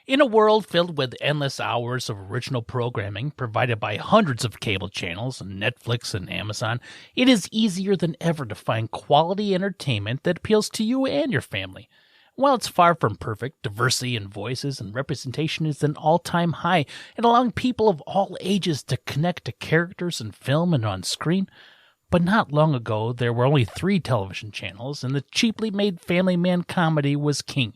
In a world filled with endless hours of original programming provided by hundreds of cable channels and Netflix and Amazon, it is easier than ever to find quality entertainment that appeals to you and your family. While it's far from perfect, diversity in voices and representation is an all-time high and allowing people of all ages to connect to characters in film and on screen. But not long ago, there were only 3 television channels, and the cheaply made family man comedy was king.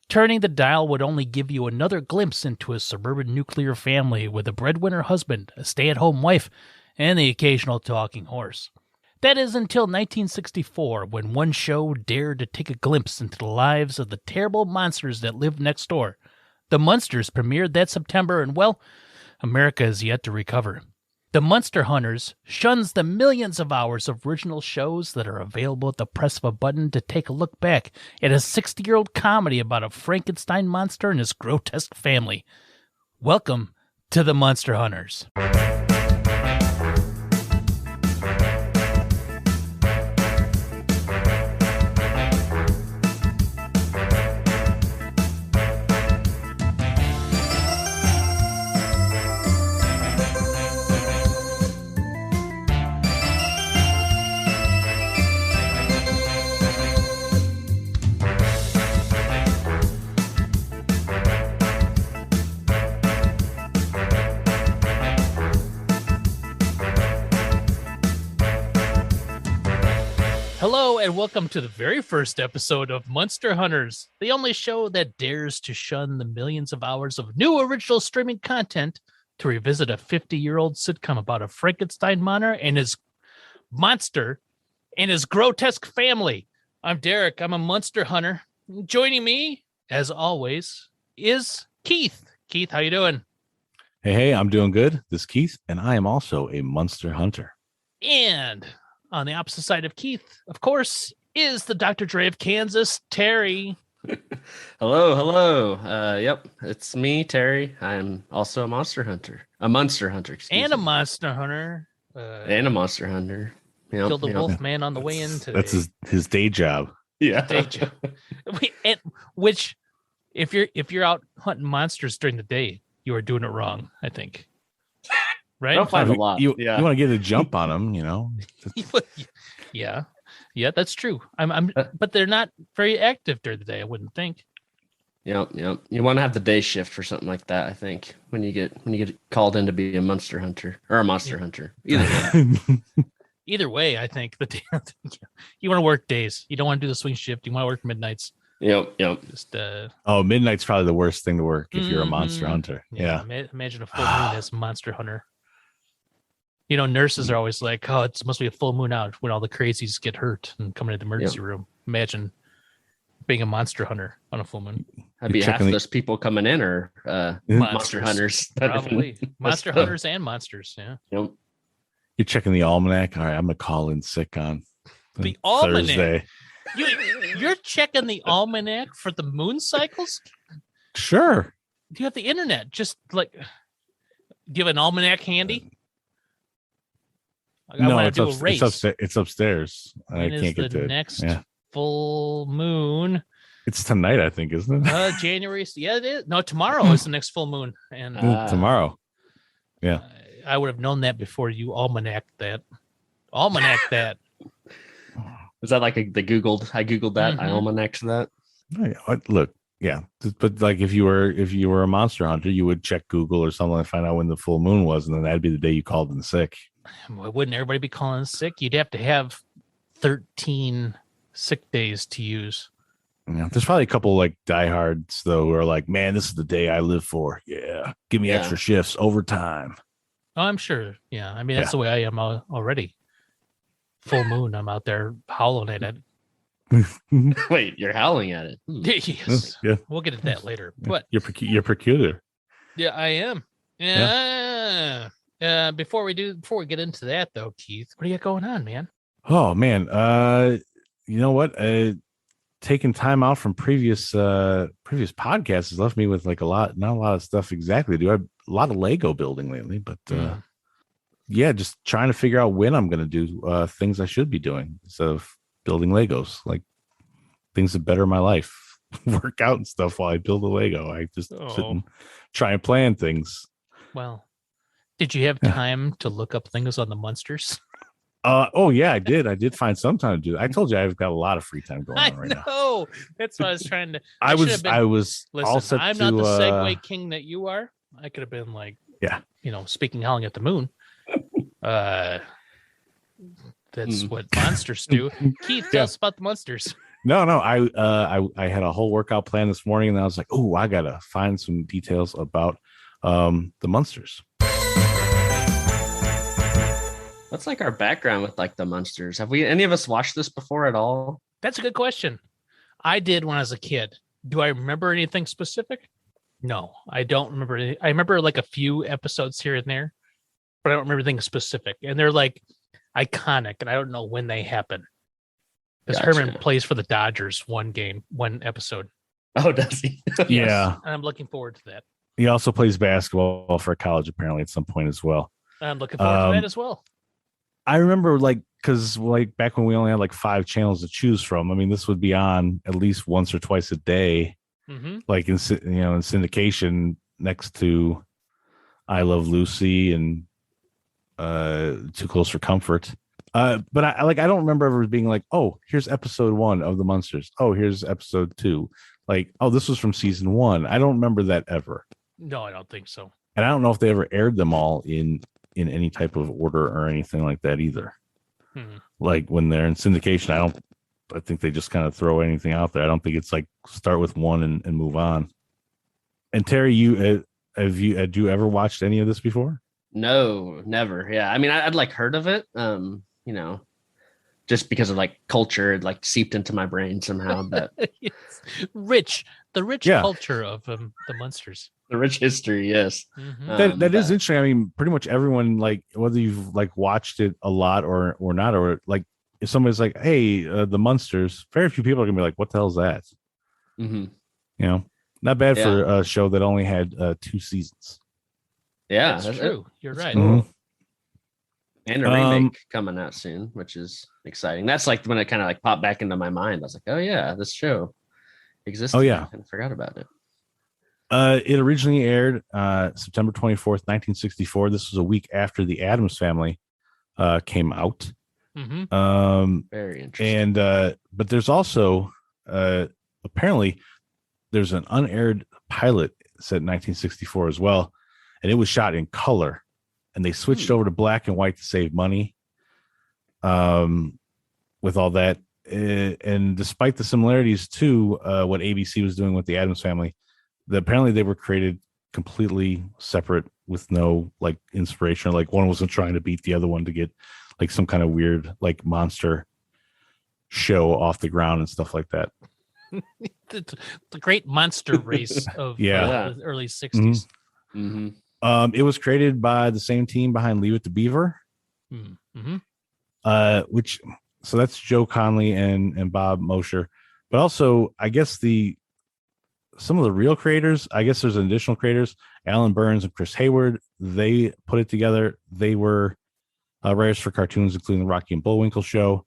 Turning the dial would only give you another glimpse into a suburban nuclear family with a breadwinner husband, a stay-at-home wife, and the occasional talking horse. That is until 1964, when one show dared to take a glimpse into the lives of the terrible monsters that lived next door. The Munsters premiered that September, and well, America is yet to recover. The Munster Hunters shuns the millions of hours of original shows that are available at the press of a button to take a look back at a 60-year-old comedy about a Frankenstein monster and his grotesque family. Welcome to the Munster Hunters. Hello and welcome to the very first episode of Munster Hunters, the only show that dares to shun the millions of hours of new original streaming content to revisit a 50-year-old sitcom about a Frankenstein monster and his grotesque family. I'm Derek. I'm a Munster Hunter. Joining me, as always, is Keith. Keith, how you doing? Hey, I'm doing good. This is Keith, and I am also a Munster Hunter. And on the opposite side of Keith, of course, is the Dr. Dre of Kansas, Terry. Hello. Yep, it's me, Terry. I'm also a Munster Hunter. A Munster Hunter, and a Monster Hunter. And a Monster Hunter. Yep, killed the wolf man on the way in today. That's his day job. Yeah. Day job. Which, if you're out hunting monsters during the day, you are doing it wrong, I think. Right? I don't find a lot. You want to get a jump on them, you know? Yeah, that's true. But they're not very active during the day, I wouldn't think. Yep. You want to have the day shift for something like that, I think, when you get called in to be a Munster Hunter or a Monster Hunter. Either way, I think you want to work days. You don't want to do the swing shift. You want to work midnights. Yep. Just midnight's probably the worst thing to work if you're a Monster Hunter. Yeah. Imagine a full moon as Monster Hunter. You know, nurses are always like, "Oh, it must be a full moon out when all the crazies get hurt and come into the emergency room." Imagine being a Monster Hunter on a full moon. I'd be half of those people coming in or Monster Hunters. Probably Monster Hunters and monsters. Yeah. Yep. You're checking the almanac. All right, I'm gonna call in sick on the Thursday. Almanac. You're checking the almanac for the moon cycles? Sure. Do you have the internet? Just like, do you have an almanac handy? No, it's upstairs. I can't get to it. Next full moon. It's tonight, I think, isn't it? January. Yeah, it is. No, tomorrow is the next full moon. And tomorrow. Yeah. I would have known that before you almanac that. Almanac that. Is that like I Googled that? I almanacked that. Look, yeah. But like if you were a Monster Hunter, you would check Google or something and find out when the full moon was, and then that'd be the day you called in sick. Wouldn't everybody be calling sick? You'd have to have 13 sick days to use. Yeah, there's probably a couple like diehards though who are like, "Man, this is the day I live for. Yeah, give me extra shifts, overtime." Oh, I'm sure. Yeah, I mean that's the way I am already. Full moon, I'm out there howling at it. Wait, you're howling at it? Yes. Yeah. We'll get to that later. But you're peculiar. Yeah, I am. Yeah. Before we get into that though, Keith, what do you got going on, man? Oh man, you know what? Taking time out from previous podcasts has left me with like not a lot of stuff exactly to do. I have a lot of Lego building lately, but just trying to figure out when I'm going to do things I should be doing instead of building Legos, like things that better my life. work out and stuff while I build a Lego. I just sit Oh. and try and plan things. Well, did you have time to look up things on the Munsters? Oh yeah, I did. I did find some time to do that. I told you I've got a lot of free time going on right now. know. That's what I was trying to. I was Listen, all set I'm to, not the Segway king that you are. I could have been like, Yeah. Speaking howling at the moon. That's what monsters do. Keith, tell us about the Munsters. No, I had a whole workout plan this morning, and I was like, oh, I gotta find some details about the Munsters. What's like our background with like the Munsters? Have we any of us watched this before at all? That's a good question. I did when I was a kid. Do I remember anything specific? No, I don't remember. I remember like a few episodes here and there, but I don't remember anything specific. And they're like iconic, and I don't know when they happen. Because Gotcha. Herman plays for the Dodgers one episode. Oh, does he? Yeah. And I'm looking forward to that. He also plays basketball for college apparently at some point as well. I'm looking forward to that as well. I remember because back when we only had like 5 channels to choose from. I mean, this would be on at least once or twice a day, like in syndication next to I Love Lucy and Too Close for Comfort. But I don't remember ever being like, oh, here's episode 1 of the Munsters. Oh, here's episode 2. Like, oh, this was from season 1. I don't remember that ever. No, I don't think so. And I don't know if they ever aired them all in any type of order or anything like that either. Like when they're in syndication, I think they just kind of throw anything out there. I don't think it's like start with one and move on. And Terry, had you ever watched any of this before? No, never. Yeah. I mean, I'd like heard of it, just because of like culture, it like seeped into my brain somehow. But the rich culture of the Munsters. The rich history, yes. That is interesting. I mean, pretty much everyone, like whether you've like watched it a lot or not, or like if somebody's like, "Hey, the Munsters," very few people are gonna be like, "What the hell's that?" Not bad for a show that only had 2 seasons. Yeah, that's true. You're right. Cool. And a remake coming out soon, which is exciting. That's like when it kind of like popped back into my mind. I was like, "Oh yeah, this show exists." Oh yeah, I forgot about it. It originally aired September 24th, 1964. This was a week after the Addams Family came out. Very interesting. And but there's also apparently there's an unaired pilot set in 1964 as well, and it was shot in color, and they switched over to black and white to save money. With all that, and despite the similarities to what ABC was doing with the Addams Family, apparently they were created completely separate with no like inspiration. Like one wasn't trying to beat the other one to get like some kind of weird like monster show off the ground and stuff like that. the great monster race of the early 60s. It was created by the same team behind Leave It to Beaver. So that's Joe Conley and Bob Mosher. But also, I guess some of the real creators, I guess there's additional creators, Alan Burns and Chris Hayward, they put it together. They were writers for cartoons, including the Rocky and Bullwinkle show.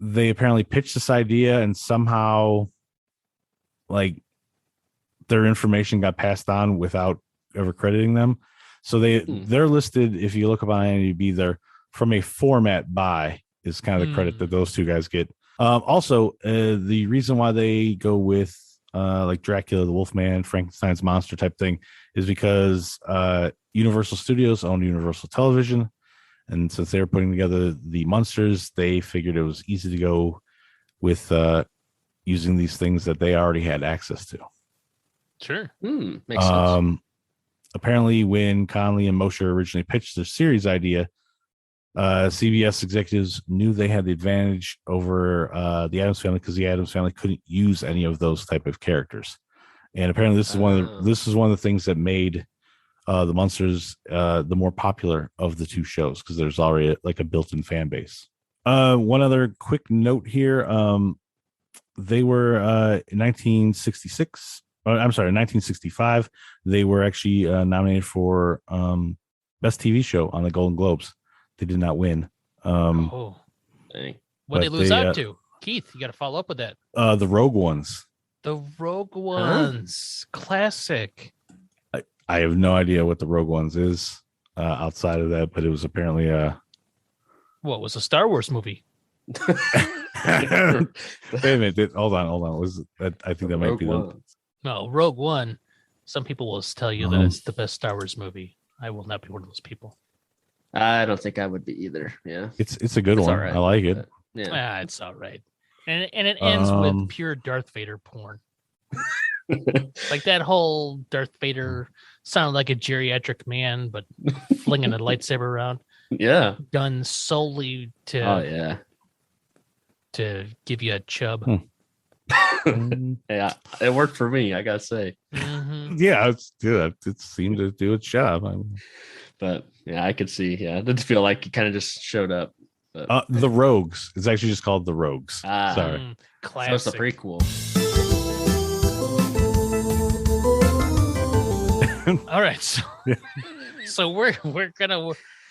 They apparently pitched this idea and somehow like their information got passed on without ever crediting them. So they're listed, if you look up on IMDb, they're from a format by is kind of the credit that those 2 guys get. Also, the reason why they go with like Dracula, the Wolfman, Frankenstein's monster type thing is because Universal Studios owned Universal Television. And since they were putting together the Munsters, they figured it was easy to go with using these things that they already had access to. Sure. Makes sense. Apparently, when Conley and Mosher originally pitched their series idea, CBS executives knew they had the advantage over the Addams Family because the Addams Family couldn't use any of those type of characters. And apparently, this is one of the things that made the Munsters the more popular of the 2 shows because there's already like a built-in fan base. One other quick note here: they were in 1966. I'm sorry, 1965. They were actually nominated for best TV show on the Golden Globes. They did not win. Dang. What did they lose out to? Keith, you got to follow up with that. The Rogue Ones. The Rogue Ones, classic. I have no idea what the Rogue Ones is outside of that, but it was apparently What was a Star Wars movie? Wait a minute. Hold on. Was that, I think that might be No, Rogue One. Some people will tell you that it's the best Star Wars movie. I will not be one of those people. I don't think I would be either. Yeah, it's a good one. Right, I like it. Yeah, it's all right. And it ends with pure Darth Vader porn. Like that whole Darth Vader sounded like a geriatric man, but flinging a lightsaber around. Yeah, Done solely to to give you a chub. Yeah, it worked for me, I gotta say. Mm-hmm. Yeah, it seemed to do its job. But yeah, I could see. Yeah, it did feel like it kind of just showed up. But... the Rogues. It's actually just called the Rogues. Sorry, classic. So it's a prequel. All right, so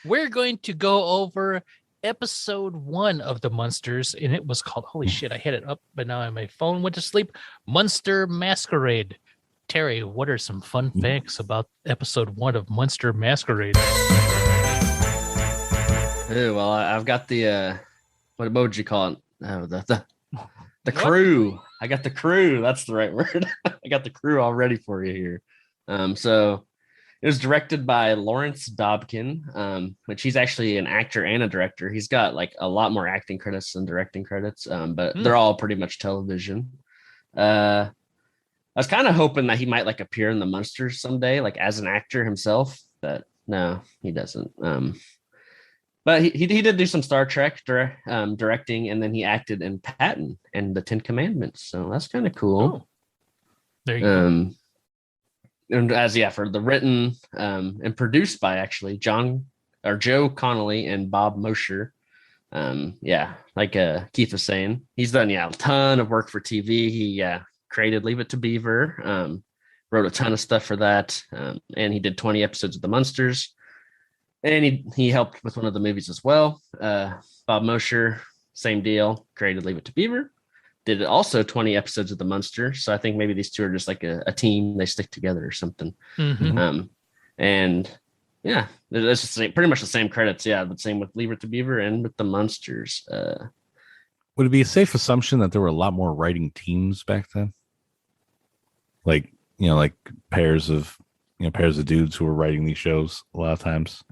we're going to go over episode 1 of the Munsters, and it was called, holy shit, I had it up, but now my phone went to sleep. Munster Masquerade. Terry, what are some fun facts about episode 1 of Munster Masquerade? Oh, well, I've got the what would you call it? Oh, the crew. I got the crew. That's the right word. I got the crew all ready for you here. So it was directed by Lawrence Dobkin, which he's actually an actor and a director. He's got like a lot more acting credits than directing credits, but they're all pretty much television. I was kind of hoping that he might like appear in the Munsters someday, like as an actor himself, but no, he doesn't. But he did do some Star Trek directing, and then he acted in Patton and the Ten Commandments. So that's kind of cool. Oh. There you go. And for the written and produced by actually Joe Connolly and Bob Mosher. Keith was saying, he's done a ton of work for TV. He created Leave It to Beaver, wrote a ton of stuff for that, and he did 20 episodes of the Munsters, and he helped with one of the movies as well. Bob Mosher, same deal, created Leave It to Beaver. Did also 20 episodes of the Munster. So I think maybe these two are just like a team. They stick together or something. Mm-hmm. And yeah, it's pretty much the same credits. Yeah, but same with Leave It to Beaver and with the Munsters. Would it be a safe assumption that there were a lot more writing teams back then? Like pairs of dudes who were writing these shows a lot of times.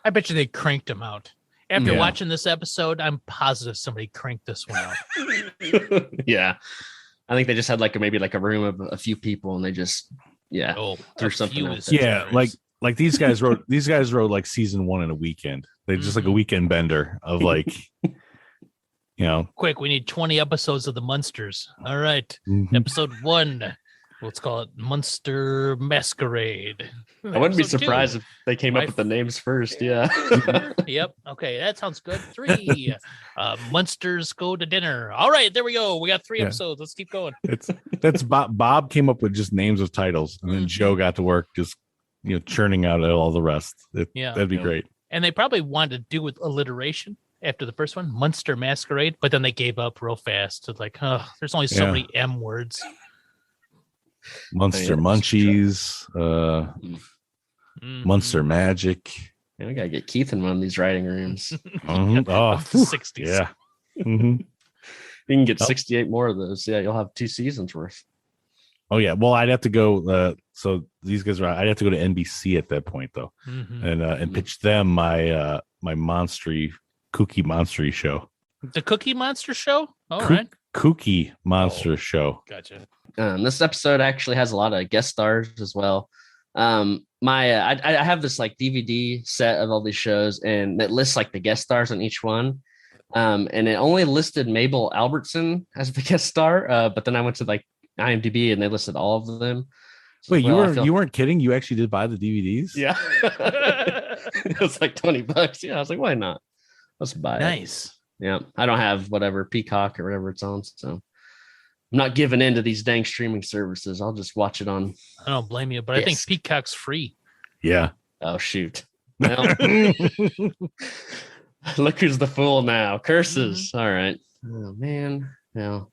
I bet you they cranked them out. After watching this episode, I'm positive somebody cranked this one out. Yeah. I think they just had maybe a room of a few people, and they just threw something out there. Yeah, like these guys wrote like season 1 in a weekend. They just like a weekend bender of quick, we need 20 episodes of the Munsters. All right. Episode 1. Let's call it Munster Masquerade. I wouldn't be surprised if they came up with the names first. Yeah. Yep. Okay, that sounds good. 3. Munsters go to dinner. All right, there we go. We got 3 episodes. Let's keep going. That's Bob. Bob came up with just names of titles, and then Joe got to work just churning out all the rest. That'd be great. And they probably wanted to do with alliteration after the first one, Munster Masquerade, but then they gave up real fast. It's like, there's only so many M words. Munster Munchies, Munster Magic. Yeah, we gotta get Keith in one of these writing rooms. Oh, 60s. Yeah. You can get 68 more of those. Yeah, you'll have 2 seasons worth. Oh yeah. Well, I'd have to go. So these guys I'd have to go to NBC at that point though, and pitch them my Cookie Monstery show. The Cookie Monster show. All right. Kooky Monster show. Gotcha. This episode actually has a lot of guest stars as well. I have this DVD set of all these shows, and it lists the guest stars on each one. And it only listed Mabel Albertson as the guest star. But then I went to IMDb and they listed all of them. So, wait, you weren't kidding? You actually did buy the DVDs? Yeah. It was $20. Yeah. I was like, why not? Let's buy it. Nice. Yeah, I don't have whatever Peacock or whatever it's on, so I'm not giving in to these dang streaming services. I'll just watch it on. I don't blame you, but I think Peacock's free. Yeah. Oh shoot! Well, look who's the fool now. Curses. All right. Oh man. No.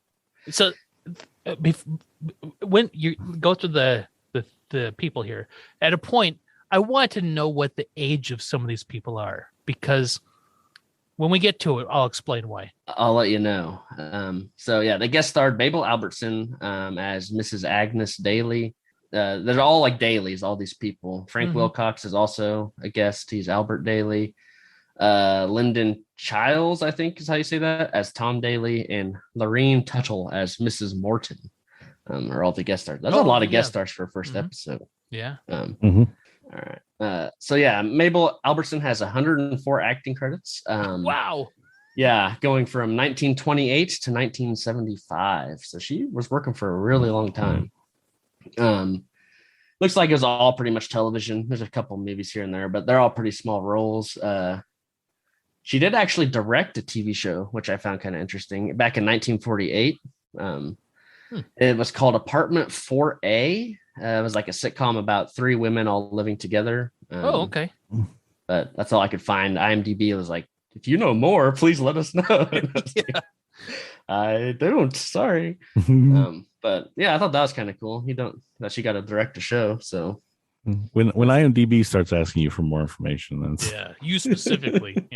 So when you go through the people here, at a point, I want to know what the age of some of these people are, because when we get to it, I'll explain why. I'll let you know. So yeah, they guest starred Mabel Albertson as Mrs. Agnes Daly. They're all like Dailies, all these people. Frank Wilcox is also a guest. He's Albert Daly. Lyndon Childs, I think is how you say that, as Tom Daly, and Lorene Tuttle as Mrs. Morton. Are all the guest stars. That's a lot of guest stars for a first episode. Yeah. All right. So yeah, Mabel Albertson has 104 acting credits. Wow. Yeah, going from 1928 to 1975. So she was working for a really long time. Looks like it was all pretty much television. There's a couple movies here and there, but they're all pretty small roles. She did actually direct a TV show, which I found kind of interesting, back in 1948. It was called Apartment 4A. It was like a sitcom about three women all living together. Okay. But that's all I could find. IMDb was like, if you know more, please let us know. Yeah. I don't. Sorry. But yeah, I thought that was kind of cool. That she got to direct a show. So when IMDb starts asking you for more information, then you specifically.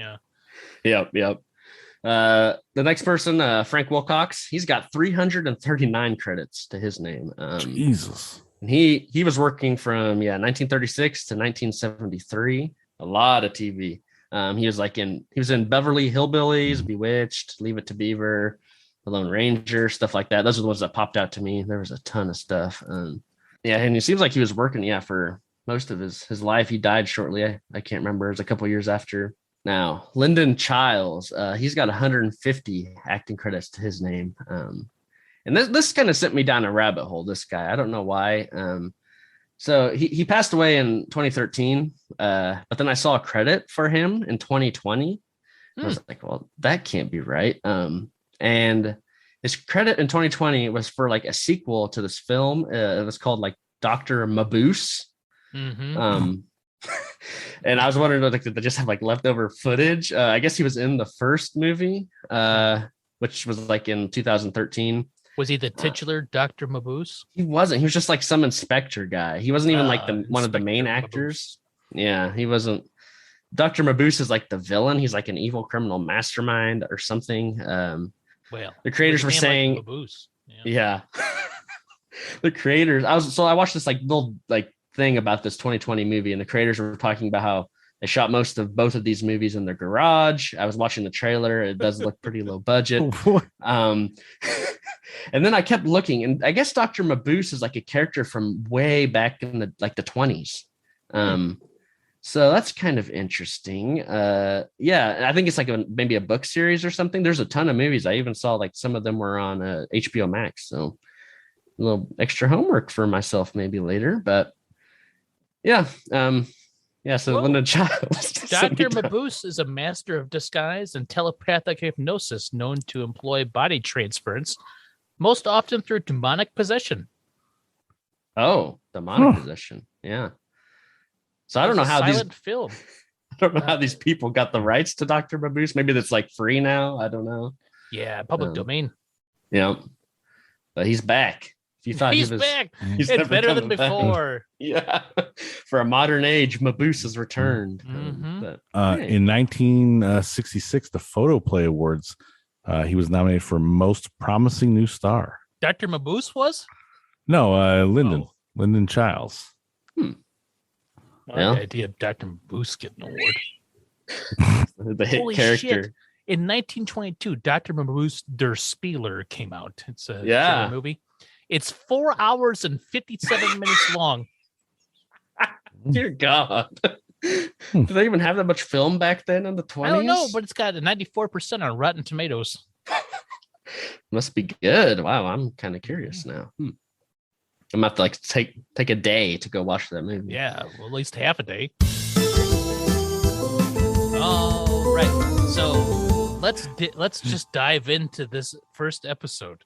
Yep. The next person, Frank Wilcox, he's got 339 credits to his name. Jesus. And he was working from 1936 to 1973. A lot of TV. He was in Beverly Hillbillies, Bewitched, Leave It to Beaver, The Lone Ranger, stuff like that. Those are the ones that popped out to me. There was a ton of stuff. And it seems like he was working for most of his life. He died shortly. I can't remember. It was a couple years after. Now, Lyndon Childs, he's got 150 acting credits to his name. And this kind of sent me down a rabbit hole, this guy. I don't know why. So he passed away in 2013, but then I saw a credit for him in 2020. I was like, well, that can't be right. And his credit in 2020 was for like a sequel to this film. It was called like Dr. Mabuse. And I was wondering, like, did they just have like leftover footage? I guess he was in the first movie, which was like in 2013. Was he the titular Dr. Mabuse? He wasn't. He was just like some inspector guy. He wasn't even like one of the main actors. Mabuse. Yeah, he wasn't. Dr. Mabuse is like the villain. He's like an evil criminal mastermind or something. Well, the creators were saying, like Mabuse. Yeah. The creators. I watched this like little like thing about this 2020 movie, and the creators were talking about how they shot most of both of these movies in their garage. I was watching the trailer. It does look pretty low budget. And then I kept looking, and I guess Dr. Mabuse is like a character from way back in the 20s. So that's kind of interesting. I think it's like maybe a book series or something. There's a ton of movies. I even saw like some of them were on HBO Max. So a little extra homework for myself maybe later, but yeah. So Lyndon Childs. Dr. Mabuse is a master of disguise and telepathic hypnosis known to employ body transference, most often through demonic possession. Oh, demonic possession. Yeah. So I don't know how film. I don't know how these people got the rights to Dr. Mabuse. Maybe that's like free now. I don't know. Yeah, public domain. Yeah. But he's back. If you thought he's back. It's better than before. Yeah. For a modern age, Mabuse has returned. In 1966, the Photoplay Awards, he was nominated for Most Promising New Star. Dr. Mabuse was? No, Lyndon Childs. The idea of Dr. Mabuse getting an award. The hit Holy character. Shit. In 1922, Dr. Mabuse Der Spieler came out. It's a German movie. It's 4 hours and 57 minutes long. Dear God. Do they even have that much film back then in the 20s? I don't know, but it's got a 94% on Rotten Tomatoes. Must be good. Wow, I'm kind of curious now. I'm gonna have to like take a day to go watch that movie. Yeah, well, at least half a day. All right, so let's just dive into this first episode.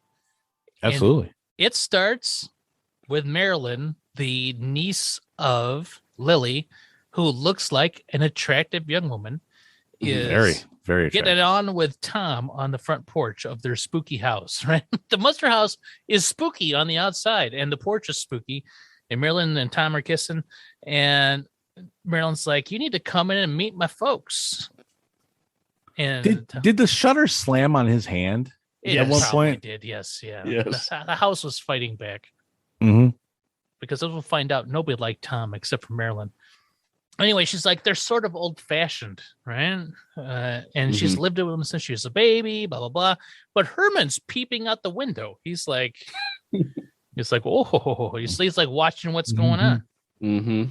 Absolutely. And it starts with Marilyn, the niece of Lilly, who looks like an attractive young woman. Is Very getting attractive. it on with Tom on the front porch of their spooky house, right? The Munster house is spooky on the outside, and the porch is spooky. And Marilyn and Tom are kissing, and Marilyn's like, "You need to come in and meet my folks." And Did the shutter slam on his hand at one point? Did, yes, yeah. Yes. The house was fighting back. Mm-hmm. Because as we'll find out, nobody liked Tom except for Marilyn. Anyway, she's like, they're sort of old-fashioned, right? And she's lived with them since she was a baby, blah, blah, blah. But Herman's peeping out the window. He's like, oh, he's like watching what's going on. Mm-hmm.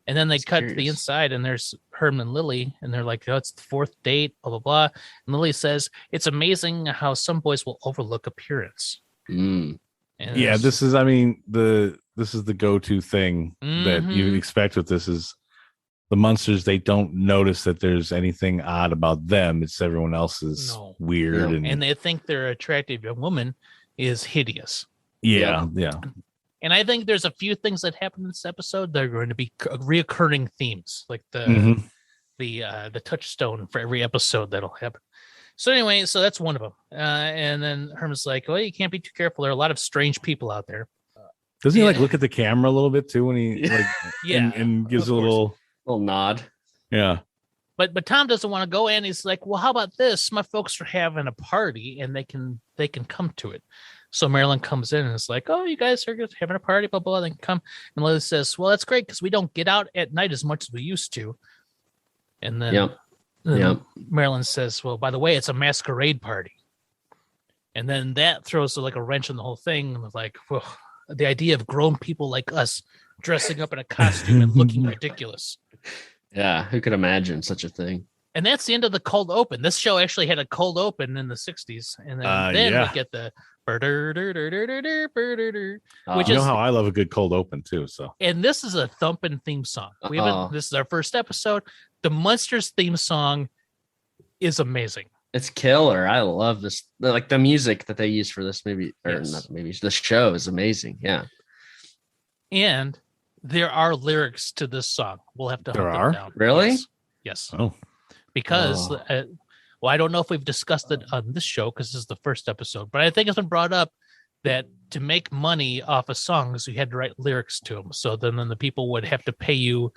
And then they cut to the inside, and there's Herman and Lilly, and they're like, oh, it's the fourth date, blah, blah, blah. And Lilly says, it's amazing how some boys will overlook appearance. Mm. And Yeah, this is the go-to thing that you expect with this is the Munsters. They don't notice that there's anything odd about them. It's everyone else's weird. And they think their attractive young woman is hideous. Yeah. And I think there's a few things that happen in this episode that are going to be reoccurring themes, like the touchstone for every episode that'll happen. So anyway, so that's one of them. And then Herman's like, well, you can't be too careful. There are a lot of strange people out there. Doesn't he like look at the camera a little bit too when he and gives a little nod? Yeah. But Tom doesn't want to go in. He's like, well, how about this? My folks are having a party and they can come to it. So Marilyn comes in and is like, oh, you guys are having a party, blah, blah, blah. They can come. And Lily says, well, that's great because we don't get out at night as much as we used to. And then Marilyn says, well, by the way, it's a masquerade party. And then that throws like a wrench in the whole thing. And like, well, the idea of grown people like us dressing up in a costume and looking ridiculous. Yeah, who could imagine such a thing? And that's the end of the cold open. This show actually had a cold open in the 60s. And then we get the which you know is how I love a good cold open too. So, and this is a thumping theme song. This is our first episode. The Munsters theme song is amazing. It's killer. I love this. Like the music that they use for this movie, or not the movie, the show is amazing. Yeah. And there are lyrics to this song. We'll have to hunt them down. Really? Yes. Oh. Because I don't know if we've discussed it on this show because this is the first episode, but I think it's been brought up that to make money off of songs, you had to write lyrics to them. So then the people would have to pay you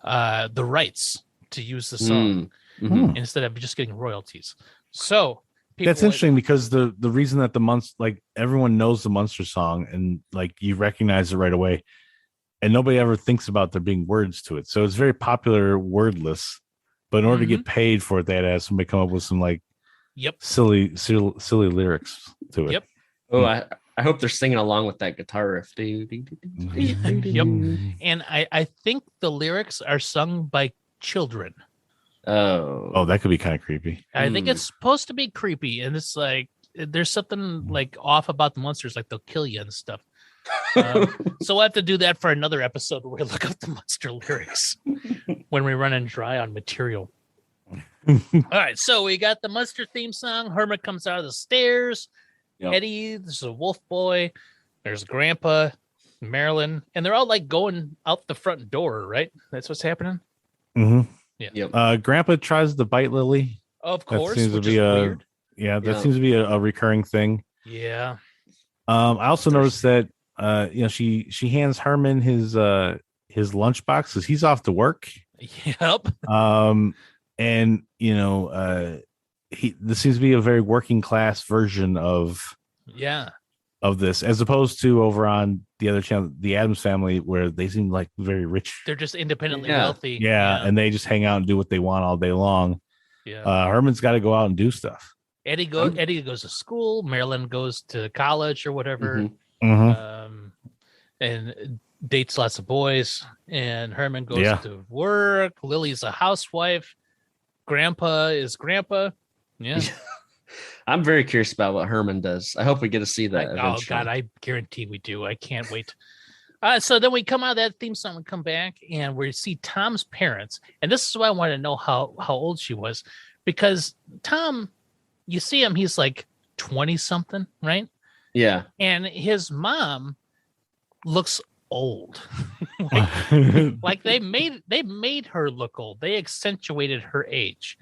the rights to use the song instead of just getting royalties. So that's interesting because the reason that the Munster, like everyone knows the Munster song and like you recognize it right away, and nobody ever thinks about there being words to it. So it's very popular wordless. But in order to get paid for it, they had to have somebody come up with some like silly lyrics to it. Yep. Oh, I hope they're singing along with that guitar riff. Yep. And I think the lyrics are sung by children. Oh, that could be kind of creepy. I think it's supposed to be creepy, and it's like there's something like off about the Munsters, like they'll kill you and stuff. So we'll have to do that for another episode where we look up the Munster lyrics when we run in dry on material. All right, so we got the Munster theme song. Herman comes out of the stairs. Yep. Eddie, there's a wolf boy. There's Grandpa, Marilyn, and they're all like going out the front door, right? That's what's happening. Mm-hmm. Yeah. Yep. Grandpa tries to bite Lily. Of course, that seems to be weird. That seems to be a recurring thing. Yeah. I also noticed that she hands Herman his lunchbox because he's off to work. Yep. And this seems to be a very working class version of this, as opposed to over on the other channel, the Addams Family, where they seem like very rich. They're just independently wealthy. Yeah, and they just hang out and do what they want all day long. Yeah. Herman's got to go out and do stuff. Eddie goes to school. Marilyn goes to college or whatever. And dates lots of boys. And Herman goes to work. Lily's a housewife. Grandpa is Grandpa. Yeah. I'm very curious about what Herman does. I hope we get to see that. Oh God, I guarantee we do. I can't wait. So then we come out of that theme song and come back and we see Tom's parents. And this is why I want to know how old she was, because Tom, you see him, he's like 20 something, right? Yeah. And his mom looks old. like they made her look old. They accentuated her age.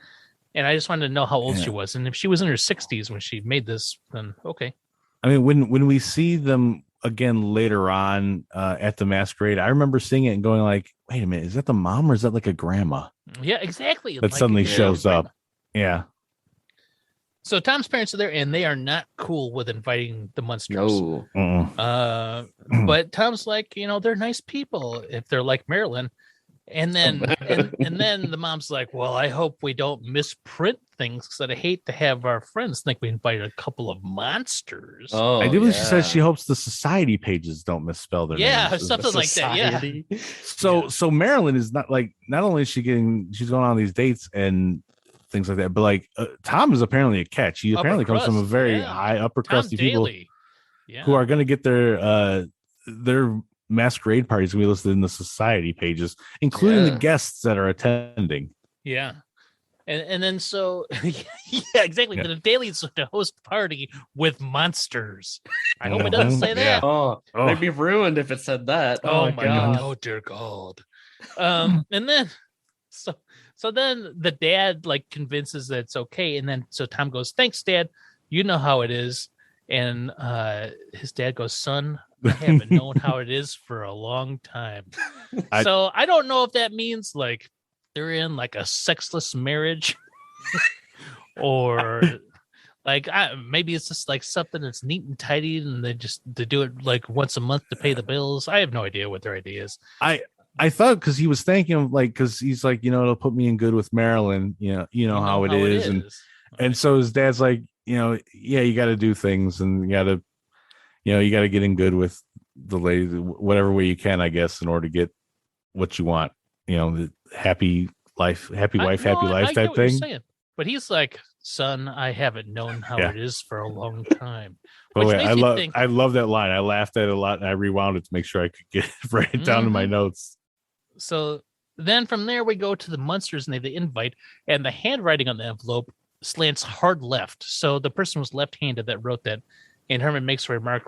And I just wanted to know how old Yeah. she was. And if she was in her 60s when she made this, then okay. I mean, when we see them again later on at the masquerade, I remember seeing it and going like, wait a minute, is that the mom or is that like a grandma Yeah, exactly. that suddenly shows grandma. up? Yeah. So Tom's parents are there, and they are not cool with inviting the Munsters. No. But Tom's like, they're nice people if they're like Marilyn. And then and then the mom's like, well, I hope we don't misprint things because I hate to have our friends think we invited a couple of monsters. Oh, I do believe she says she hopes the society pages don't misspell their names. Something like that. Yeah. So Marilyn is not only is she's going on these dates and things like that, but like Tom is apparently a catch. He apparently comes from a very high upper crusty people who are going to get their masquerade parties going to be listed in the society pages, including the guests that are attending. Yeah. And then so exactly. The Dailies to host party with monsters. I hope it doesn't say that. They'd be ruined if it said that. Oh my god. Oh dear god. And then so then the dad convinces that it's okay, and then so Tom goes, thanks dad, you know how it is. And his dad goes, son, I haven't known how it is for a long time. So I don't know if that means they're in a sexless marriage or maybe it's just something that's neat and tidy and they do it once a month to pay the bills. I have no idea what their idea is. I thought because he was thanking him because he's like, it'll put me in good with Marilyn, you know how it is. And so his dad's like, you got to do things and you got to get in good with the lady, whatever way you can, I guess, in order to get what you want, the happy life, happy wife, happy life type thing. But he's like, son, I haven't known how it is for a long time. Oh, wait, I love that line. I laughed at it a lot and I rewound it to make sure I could get it right down in my notes. So then from there we go to the Munsters and the invite, and the handwriting on the envelope slants hard left. So the person was left-handed that wrote that, and Herman makes a remark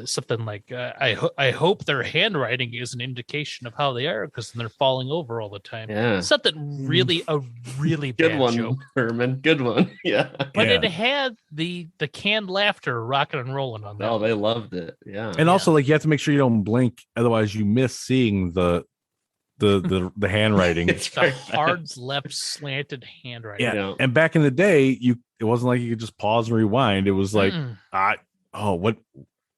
something like, I hope their handwriting is an indication of how they are because they're falling over all the time. Yeah. Something really good bad one, joke. Herman. Good one. Yeah. But it had the canned laughter rocking and rolling on that. Oh, they loved it. Yeah. And also you have to make sure you don't blink, otherwise you miss seeing the handwriting. It's the hard left slanted handwriting. Yeah. And back in the day, it wasn't like you could just pause and rewind. It was like,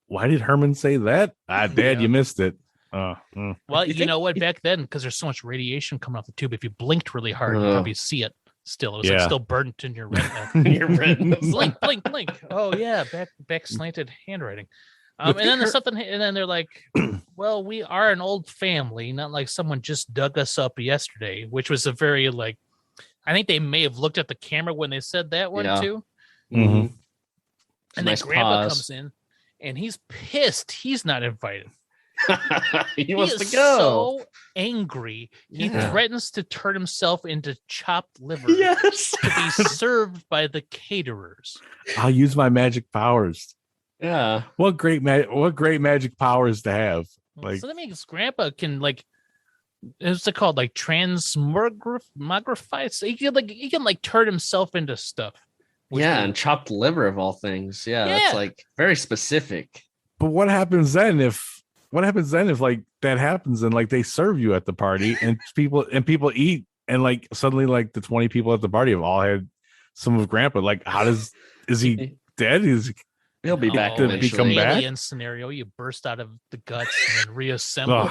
why did Herman say that? Dad, you missed it. Well, you know what? Back then, because there's so much radiation coming off the tube, if you blinked really hard, you'd probably see it still. It was still burnt in your retina. Blink. Oh, yeah. Back slanted handwriting. And then there's something, and then they're like, well, we are an old family, not like someone just dug us up yesterday, which was a very I think they may have looked at the camera when they said that one too. Mm-hmm. And then Grandpa comes in and he's pissed. He's not invited. he wants to go. So angry. He threatens to turn himself into chopped liver to be served by the caterers. I'll use my magic powers. Yeah. What great magic powers to have. So that means Grandpa can what's it called? Transmogrify. So he can turn himself into stuff. And chopped liver of all things. Yeah. That's very specific. But what happens then if that happens and they serve you at the party and people eat and suddenly the 20 people at the party have all had some of Grandpa? Is he dead? He'll be back to become back. Alien scenario, you burst out of the guts and then reassemble.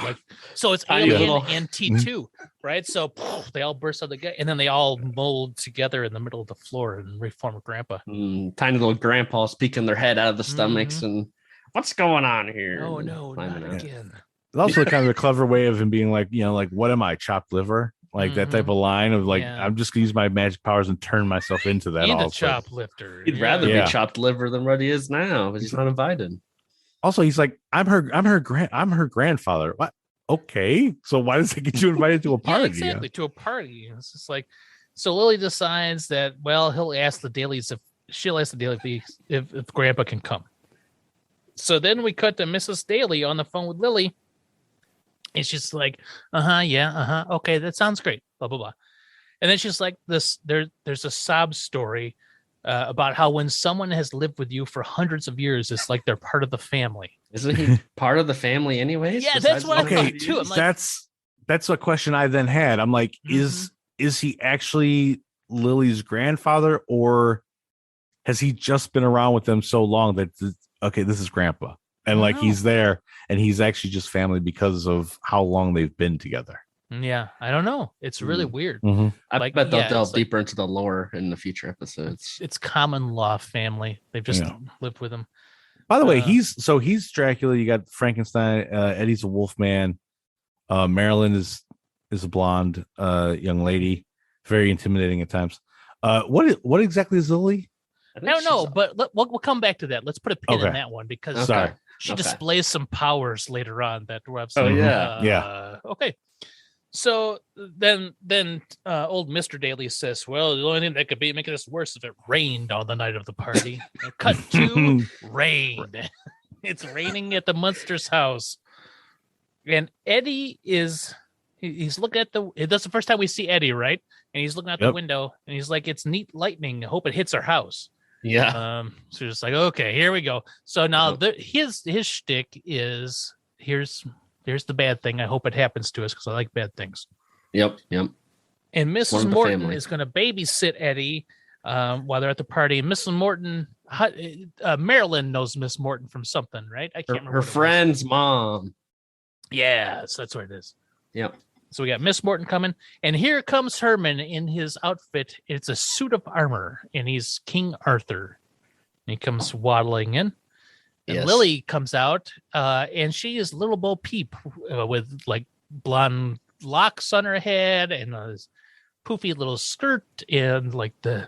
So it's Alien and T2, right? So they all burst out of the gut and then they all mold together in the middle of the floor and reform Grandpa. Tiny little grandpas peeking their head out of the stomachs and what's going on here? Oh no, not again. It's also kind of a clever way of him being what am I, chopped liver? That type of line of I'm just gonna use my magic powers and turn myself into that. And a chop lifter. He'd rather be chopped liver than what he is now, but he's not invited. Also, he's like, I'm her grandfather. What? Okay, so why does it get you invited to a party? Exactly, to a party. It's just so Lilly decides that he'll ask the Dailies if Grandpa can come. So then we cut to Mrs. Daly on the phone with Lilly. And she's like, okay, that sounds great, blah, blah, blah. And then she's like, there's a sob story about how when someone has lived with you for hundreds of years, it's like they're part of the family. Isn't he part of the family anyways? Yeah, that's what I Okay, thought too. I'm like, that's a question I then had. I'm like, is he actually Lily's grandfather, or has he just been around with them so long that this is grandpa, and like he's there and he's actually just family because of how long they've been together? Yeah, I don't know. It's really weird. I bet they'll delve deeper into the lore in the future episodes. It's common law family. They've just lived with him. By the way, he's Dracula. You got Frankenstein. Eddie's a Wolfman. Marilyn is a blonde young lady, very intimidating at times. What exactly is Lily? I don't know, but we'll come back to that. Let's put a pin in that one because she displays some powers later on that we're absolutely. Okay. So then old Mr. Daly says, well, the only thing that could be making this worse if it rained on the night of the party. Cut to rain. It's raining at the Munsters' house. And Eddie he's looking at that's the first time we see Eddie, right? And he's looking out the window and he's like, it's neat lightning. I hope it hits our house. Yeah. So just like, okay, here we go. So now his shtick is here's the bad thing. I hope it happens to us because I like bad things. Yep. And Mrs. Morton is going to babysit Eddie while they're at the party. And Mrs. Morton, Marilyn knows Miss Morton from something, right? I can't remember. Her friend's mom. Yes, that's what it is. Yep. So we got Miss Morton coming, and here comes Herman in his outfit. It's a suit of armor, and he's King Arthur. And he comes waddling in. And Lily comes out, and she is Little Bo Peep with like blonde locks on her head and a poofy little skirt and like the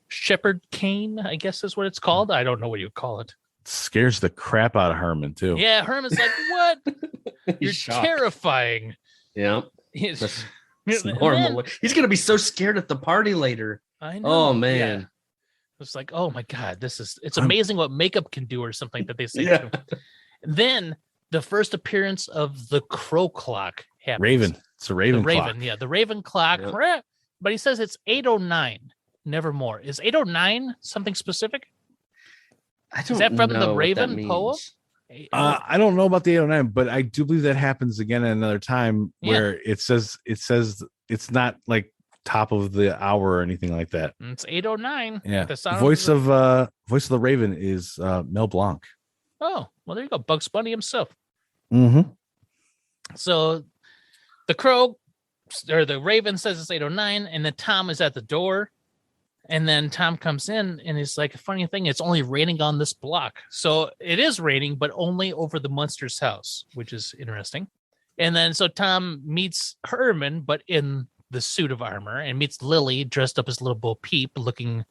shepherd cane, I guess is what it's called. I don't know what you call it. Scares the crap out of Herman too. Yeah, Herman's like, what? You're terrifying. Yeah. It's normal. He's gonna be so scared at the party later. I know. Oh man. Yeah. It's like, oh my God, it's amazing what makeup can do or something that they say. Then the first appearance of the crow clock happens. Raven. It's a Raven clock. Raven, yeah, the Raven clock. Yep. But he says it's 8:09, never more. Is 8:09 something specific? Is that from the Raven poem? I don't know about the 809, but I do believe that happens again at another time where it says it's not like top of the hour or anything like that. It's 8:09. Yeah. The voice of the Raven is Mel Blanc. Oh, well, there you go. Bugs Bunny himself. Mm-hmm. So the Raven says it's 8:09, and then Tom is at the door. And then Tom comes in and he's like, funny thing, it's only raining on this block. So it is raining, but only over the Munsters' house, which is interesting. And then so Tom meets Herman, but in the suit of armor, and meets Lily dressed up as Little Bo Peep, looking,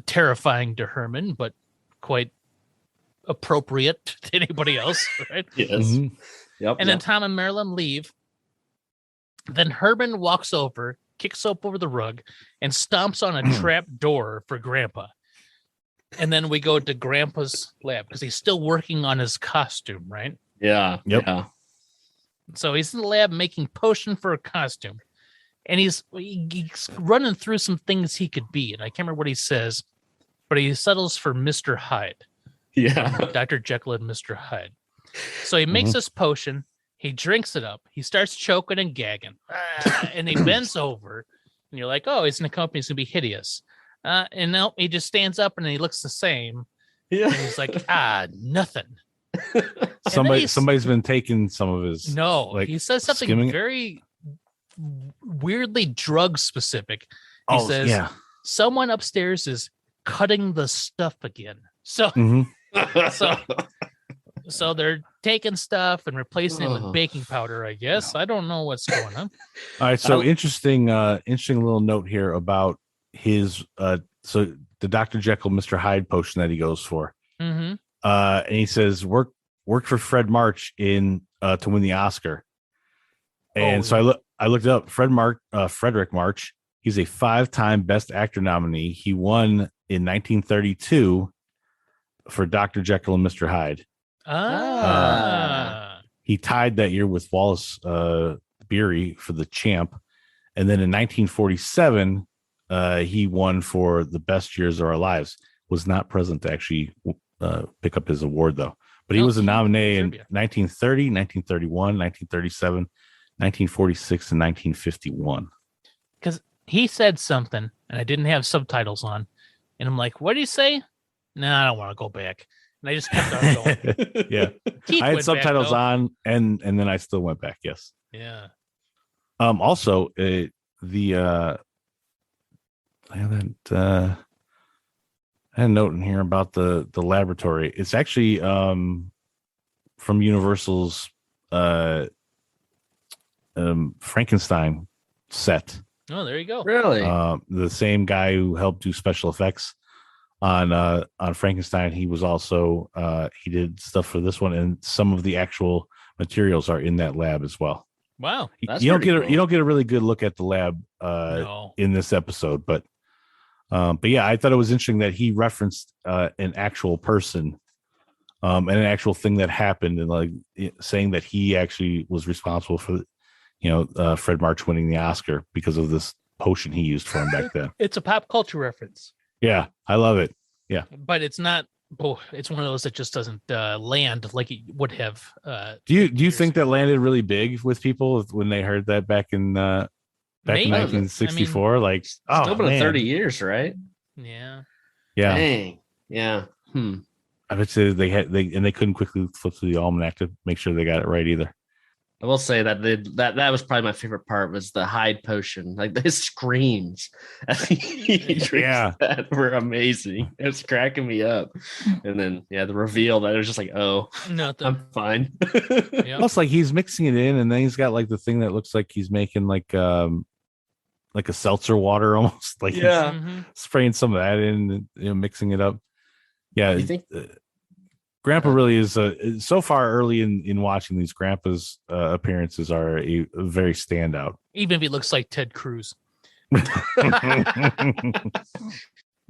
terrifying to Herman, but quite appropriate to anybody else, right? Yes. Mm-hmm. Yep. And then Tom and Marilyn leave. Then Herman walks over, kicks up over the rug, and stomps on a trap door for Grandpa. And then we go to Grandpa's lab because he's still working on his costume, right? Yeah. Yep. Yeah. So he's in the lab making potion for a costume. And he's running through some things he could be. And I can't remember what he says, but he settles for Mr. Hyde. Yeah. Dr. Jekyll and Mr. Hyde. So he makes this potion. He drinks it up. He starts choking and gagging. And he bends over. And you're like, oh, he's in a company. He's going to be hideous. And now he just stands up and he looks the same. Yeah. And he's like, nothing. Somebody's been taking some of his. No, he says something very weirdly drug specific. He says, someone upstairs is cutting the stuff again. So, so they're taking stuff and replacing it with baking powder, I guess. I don't know what's going on. All right. So interesting little note here about his, so the Dr. Jekyll, Mr. Hyde potion that he goes for. Mm-hmm. And he says, work for Fred March to win the Oscar. And I looked it up. Frederick March. He's a 5-time Best Actor nominee. He won in 1932 for Dr. Jekyll and Mr. Hyde. He tied that year with Wallace Beery for the Champ. And then in 1947, he won for the best years of our lives. Was not present to actually pick up his award, though. But he was a nominee in 1930, 1931, 1937, 1946, and 1951. Because he said something, and I didn't have subtitles on. And I'm like, what did he say? No, I don't want to go back. And I just kept on going. Yeah. I had subtitles on, and then I still went back. Yes. Yeah. Also, I had a note in here about the laboratory. It's actually from Universal's Frankenstein set. Oh, there you go. Really? The same guy who helped do special effects on Frankenstein. He was also he did stuff for this one, and some of the actual materials are in that lab as well. Wow. You don't get a really good look at the lab in this episode, but yeah, I thought it was interesting that he referenced an actual person and an actual thing that happened, and like saying that he actually was responsible for, Fred March winning the Oscar because of this potion he used for him back then. It's a pop culture reference. Yeah, I love it. Yeah, but it's not. Oh, it's one of those that just doesn't land like it would have. Do you think that landed really big with people when they heard that back in 1964? I mean, still been 30 years, right? Yeah. Yeah. Dang. Yeah. I bet you they couldn't quickly flip through the almanac to make sure they got it right either. I will say that that was probably my favorite part was the hide potion. Like his screams as he drinks that were amazing. It was cracking me up. And then the reveal that it was just like, oh, I'm fine. Almost like he's mixing it in, and then he's got like the thing that looks like he's making like a seltzer water, almost like he's spraying some of that in, mixing it up. Yeah, you think Grandpa really is so far early in watching these. Grandpa's appearances are a very standout. Even if he looks like Ted Cruz. Do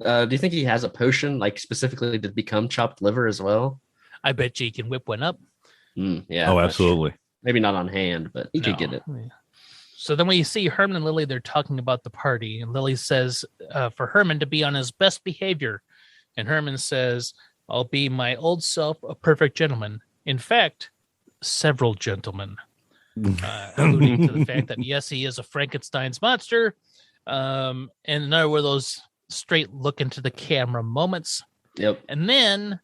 you think he has a potion like specifically to become chopped liver as well? I bet you he can whip one up. Yeah. Oh, absolutely. Maybe not on hand, but he could get it. Yeah. So then when you see Herman and Lilly, they're talking about the party, and Lilly says for Herman to be on his best behavior, and Herman says, I'll be my old self, a perfect gentleman. In fact, several gentlemen. Alluding to the fact that, yes, he is a Frankenstein's monster. And another one of those straight look into the camera moments. Yep. And then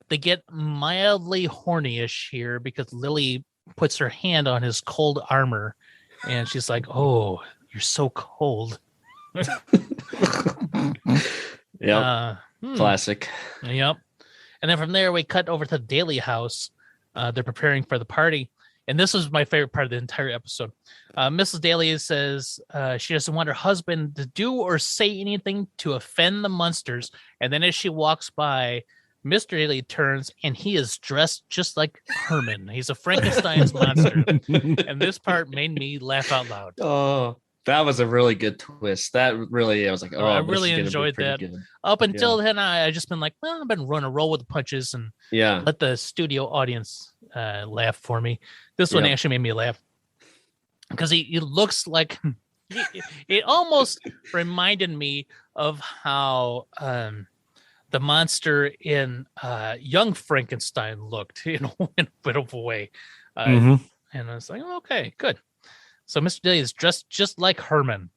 they get mildly horny-ish here because Lilly puts her hand on his cold armor. And she's like, oh, you're so cold. Yep. Classic. Yep. And then from there, we cut over to the Daly house. They're preparing for the party. And this was my favorite part of the entire episode. Mrs. Daly says she doesn't want her husband to do or say anything to offend the Munsters. And then as she walks by, Mr. Daly turns and he is dressed just like Herman. He's a Frankenstein's monster. And this part made me laugh out loud. Oh, that was a really good twist. That really, I was like, oh, I really enjoyed that. Good. Up until then, I just been like, well, I've been running a roll with the punches and let the studio audience laugh for me. This one actually made me laugh because he looks like it almost reminded me of how the monster in Young Frankenstein looked in a bit of a way. And I was like, oh, okay, good. So Mr. Daly is dressed just like Herman.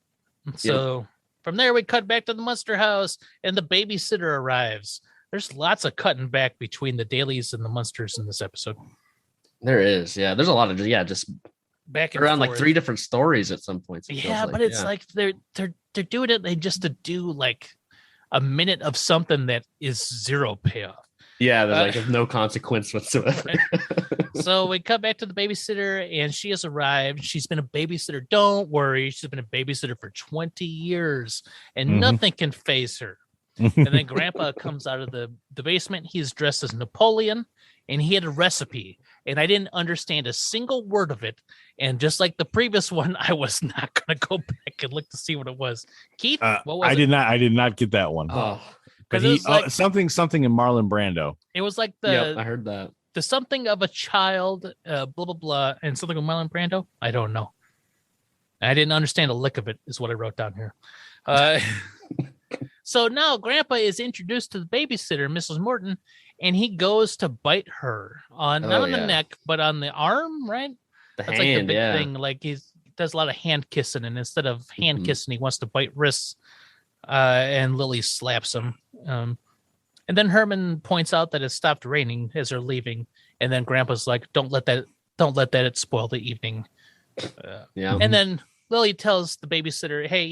So from there, we cut back to the Munster house, and the babysitter arrives. There's lots of cutting back between the Dalys and the Munsters in this episode. There is, yeah. There's a lot of just back and around forth. like 3 different stories at some points. Yeah, but it's like they're doing it just to do like a minute of something that is zero payoff. Yeah, there's like no consequence whatsoever. So we cut back to the babysitter, and she has arrived. She's been a babysitter. Don't worry. She's been a babysitter for 20 years, and nothing can faze her. And then Grandpa comes out of the basement. He's dressed as Napoleon, and he had a recipe. And I didn't understand a single word of it. And just like the previous one, I was not going to go back and look to see what it was. Keith, what was it? I did not get that one. Oh. But he like, something in Marlon Brando. It was like I heard that. The something of a child, blah, blah, blah, and something with Marlon Brando. I don't know. I didn't understand a lick of it, is what I wrote down here. Uh, so now Grandpa is introduced to the babysitter, Mrs. Morton, and he goes to bite her not on the neck, but on the arm, right? That's like the big thing. Like he does a lot of hand kissing, and instead of hand kissing, he wants to bite wrists. And Lilly slaps him. And then Herman points out that it stopped raining as they're leaving, and then Grandpa's like, "Don't let it spoil the evening." And then Lilly tells the babysitter, "Hey,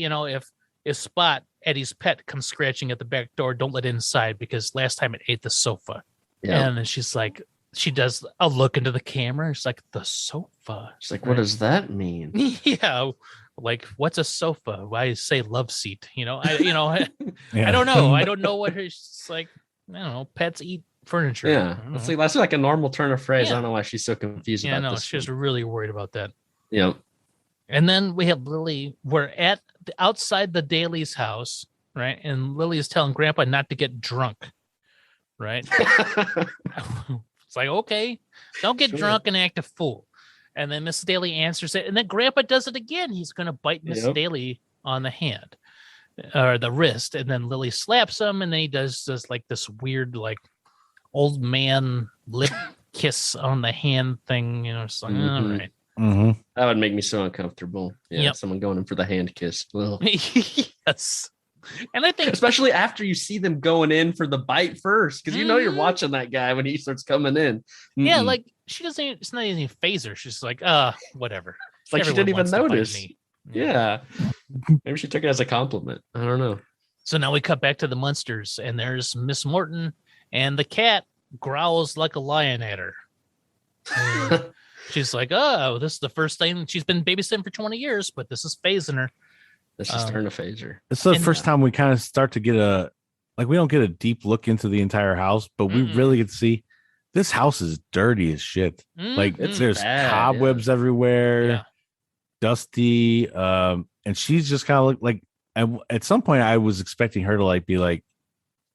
if Spot, Eddie's pet, comes scratching at the back door, don't let it inside because last time it ate the sofa." And then she's like, she does a look into the camera. She's like, "The sofa." She's like, "What does that mean?" Yeah, like, what's a sofa? Why say love seat? I don't know. I don't know what she's like. I don't know. Pets eat furniture. Yeah, that's like a normal turn of phrase. I don't know why she's so confused about this. She's really worried about that. Yeah. And then we have Lilly. We're outside the Daly's house, right? And Lilly is telling Grandpa not to get drunk, right? It's like, okay, don't get drunk and act a fool. And then Miss Daly answers it, and then Grandpa does it again. He's going to bite Miss Daly on the hand or the wrist, and then Lilly slaps him, and then he does like this weird, like, old man lip kiss on the hand thing. It's like, all right. That would make me so uncomfortable. Yeah, someone going in for the hand kiss. Yes. And I think, especially after you see them going in for the bite first, because you're watching that guy when he starts coming in. Yeah, like she doesn't. It's not even phase her. She's like, whatever. It's like everyone she didn't even notice. Yeah. Maybe she took it as a compliment. I don't know. So now we cut back to the Munsters, and there's Miss Morton, and the cat growls like a lion at her. She's like, "Oh, this is the first thing she's been babysitting for 20 years, but this is phasing her." This is turn a phaser. It's the first time we kind of start to get we don't get a deep look into the entire house, but we really get to see this house is dirty as shit. Like there's bad, cobwebs everywhere, dusty. And she's just kind of like, at some point I was expecting her to be like,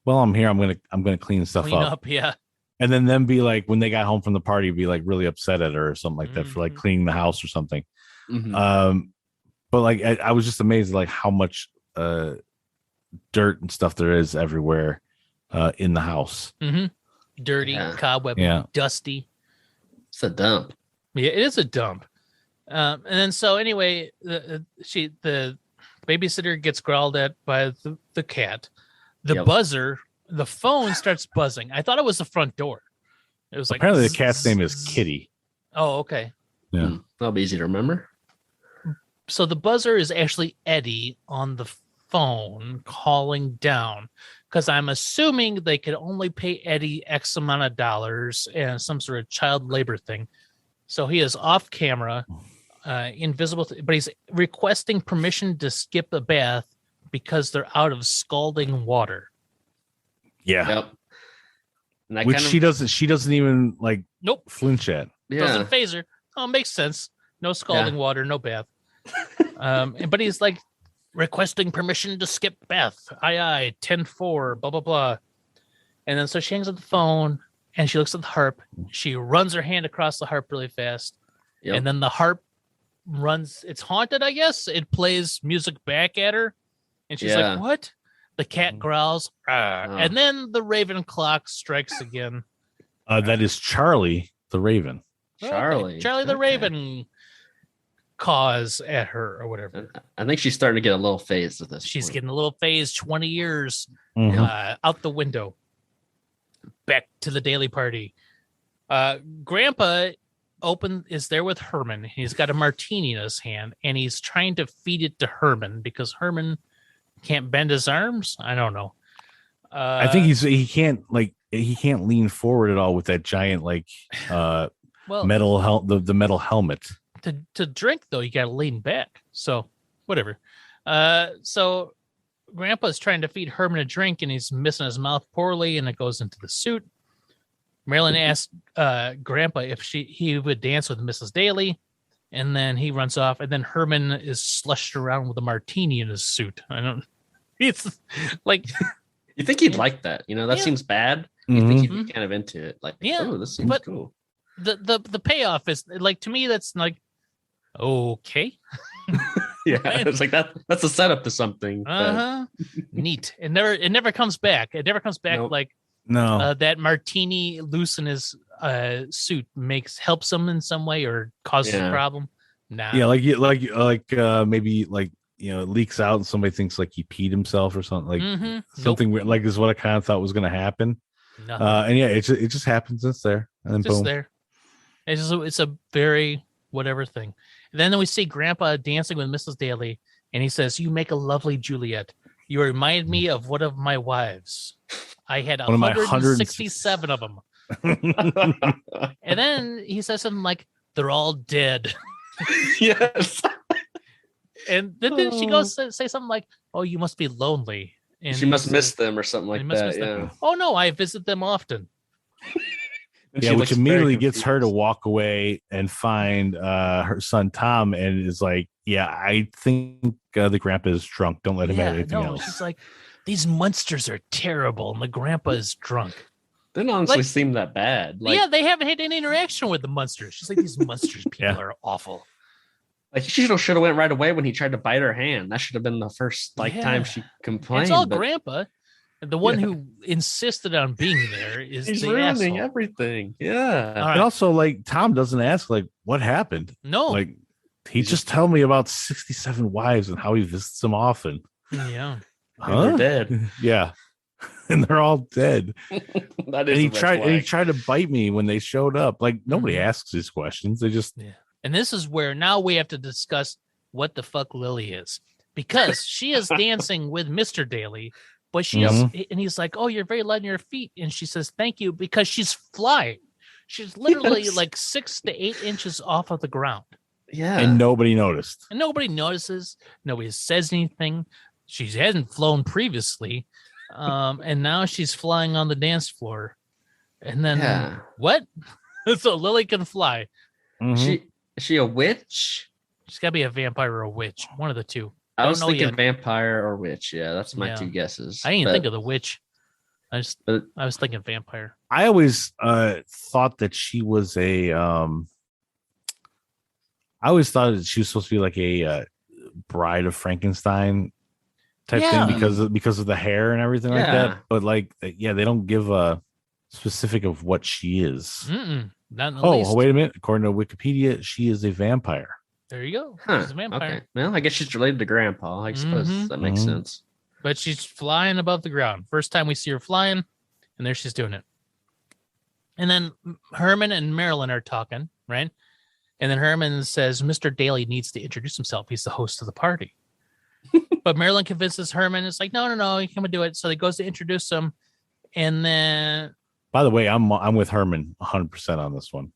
"Well, I'm here. I'm gonna clean stuff up." Yeah. And then them be like, when they got home from the party, be like really upset at her or something like that for like cleaning the house or something. But like I was just amazed like how much dirt and stuff there is everywhere in the house. Dirty, cobweb, dusty. It's a dump. Yeah, it is a dump. And then so anyway, the babysitter gets growled at by the cat. The buzzer, the phone starts buzzing. I thought it was the front door. It was apparently the cat's name is Kitty. Oh, okay. Yeah, that'll be easy to remember. So the buzzer is actually Eddie on the phone calling down, because I'm assuming they could only pay Eddie X amount of dollars and some sort of child labor thing. So he is off camera, invisible, but he's requesting permission to skip a bath because they're out of scalding water. Yeah. Yep. Which she doesn't even flinch at. Yeah. Doesn't phase her. Oh, makes sense. No scalding water, no bath. But he's like requesting permission to skip bath. Aye, 10-4, blah, blah, blah. And then so she hangs up the phone and she looks at the harp. She runs her hand across the harp really fast. Yep. And then the harp runs, it's haunted, I guess. It plays music back at her. And she's like, "What?" The cat growls. And then the raven clock strikes again. That is Charlie the Raven. Charlie. Charlie the Raven caws at her or whatever. I think she's starting to get a little phased with this. She's getting a little phased. 20 years out the window. Back to the daily party. Grandpa is there with Herman. He's got a martini in his hand, and he's trying to feed it to Herman because Herman can't bend his arms. I don't know. I think he can't lean forward at all with that giant metal the metal helmet. To drink though, you got to lean back. So whatever. So Grandpa's trying to feed Herman a drink, and he's missing his mouth poorly, and it goes into the suit. Marilyn asks Grandpa if he would dance with Mrs. Daly, and then he runs off, and then Herman is slushed around with a martini in his suit. It's like you think he'd like that, that seems bad. You think he'd be kind of into it, like, oh, this seems cool. The payoff is like, to me, that's like, okay. Yeah, it's like that's a setup to something. Neat. It never comes back. It never comes back. Nope. Like No. that martini loose in his suit helps him in some way or causes a problem. Nah. Yeah, maybe like it leaks out and somebody thinks like he peed himself or something like something weird. Like this is what I kind of thought was going to happen. And yeah, it just happens. It's there, and then just boom. there. It's a very whatever thing. And then we see Grandpa dancing with Mrs. Daly, and he says, "You make a lovely Juliet. You remind me of one of my wives. I had 167 of them." And then he says something like, "They're all dead." Yes. And then she goes to say something like, "Oh, you must be lonely." And she must miss them or something like that. Yeah. Oh no, I visit them often. Yeah, which immediately gets her to walk away and find her son Tom, and is like, "Yeah, I think the grandpa is drunk. Don't let him have anything else." She's like, "These Munsters are terrible, and the grandpa is drunk." They don't honestly seem that bad. Yeah, they haven't had any interaction with the Munsters. She's like, "These Munsters people are awful." Like, she should have went right away when he tried to bite her hand. That should have been the first time she complained. It's all Grandpa. The one who insisted on being there is he's the ruining asshole. Everything. Yeah. Right. And also, like, Tom doesn't ask, like, what happened? No. Like, he just tell me about 67 wives and how he visits them often. Yeah. They're dead. Yeah. And they're all dead. That is and he tried to bite me when they showed up. Like, nobody asks these questions. They just And this is where now we have to discuss what the fuck Lilly is, because she is dancing with Mr. Daly, but and he's like, "Oh, you're very light on your feet," and she says, "Thank you," because she's flying. She's literally like 6 to 8 inches off of the ground. Yeah, and nobody noticed. And nobody notices. Nobody says anything. She hasn't flown previously, and now she's flying on the dance floor. And then what? So Lilly can fly. Is she a witch? She's got to be a vampire or a witch. One of the two. I was thinking vampire or witch. Yeah, that's my two guesses. I didn't think of the witch. I was thinking vampire. I always thought that she was a. I always thought that she was supposed to be like a Bride of Frankenstein type thing because of the hair and everything like that. But like, they don't give a specific of what she is. Not in the least. Wait a minute. According to Wikipedia, she is a vampire. There you go. Huh. She's a vampire. Okay. Well, I guess she's related to Grandpa. I suppose that makes sense. But she's flying above the ground. First time we see her flying, and there she's doing it. And then Herman and Marilyn are talking, right? And then Herman says, "Mr. Daly needs to introduce himself. He's the host of the party." But Marilyn convinces Herman. It's like, no, you come and do it. So he goes to introduce him. And then... By the way, I'm with Herman 100% on this one.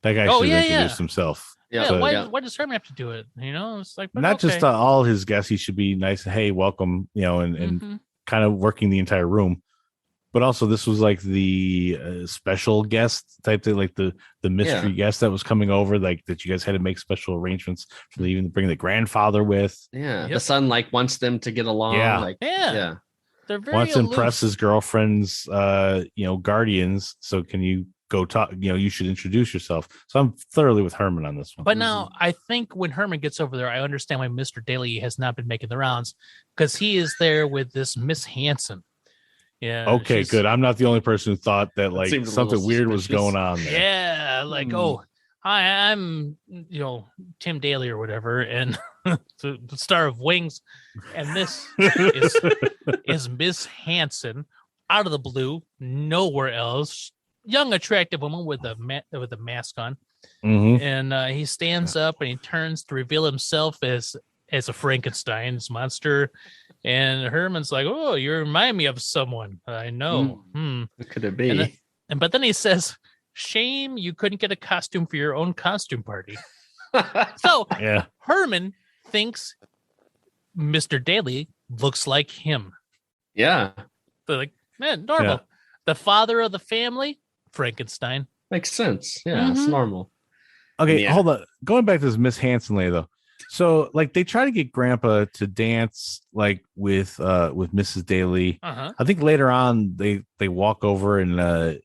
That guy should have introduced himself. Why does Herman have to do it? It's like, not just all his guests. He should be nice. Hey, welcome. And kind of working the entire room. But also, this was like the special guest type thing, like the mystery guest that was coming over, like that you guys had to make special arrangements for even bring the grandfather with. Yeah, the son wants them to get along. They're very wants to impress his girlfriend's, guardians. So can you go talk? You should introduce yourself. So I'm thoroughly with Herman on this one. But now I think when Herman gets over there, I understand why Mr. Daly has not been making the rounds, because he is there with this Miss Hanson. Yeah. Okay, good. I'm not the only person who thought that like something weird was going on there. Yeah, like hi, I'm Tim Daly or whatever, and the star of Wings, and this is Miss Hanson out of the blue, nowhere else. Young, attractive woman with a mask on, and he stands up and he turns to reveal himself as a Frankenstein's monster. And Herman's like, "Oh, you remind me of someone I know." What could it be? But then he says, "Shame you couldn't get a costume for your own costume party." So Herman thinks Mr. Daly looks like him. Yeah. They're like, man, normal. Yeah. The father of the family, Frankenstein. Makes sense. Yeah, it's normal. Okay, hold on. Going back to this Miss Hanson lady, though. So, like, they try to get Grandpa to dance, like, with Mrs. Daly. I think later on they walk over and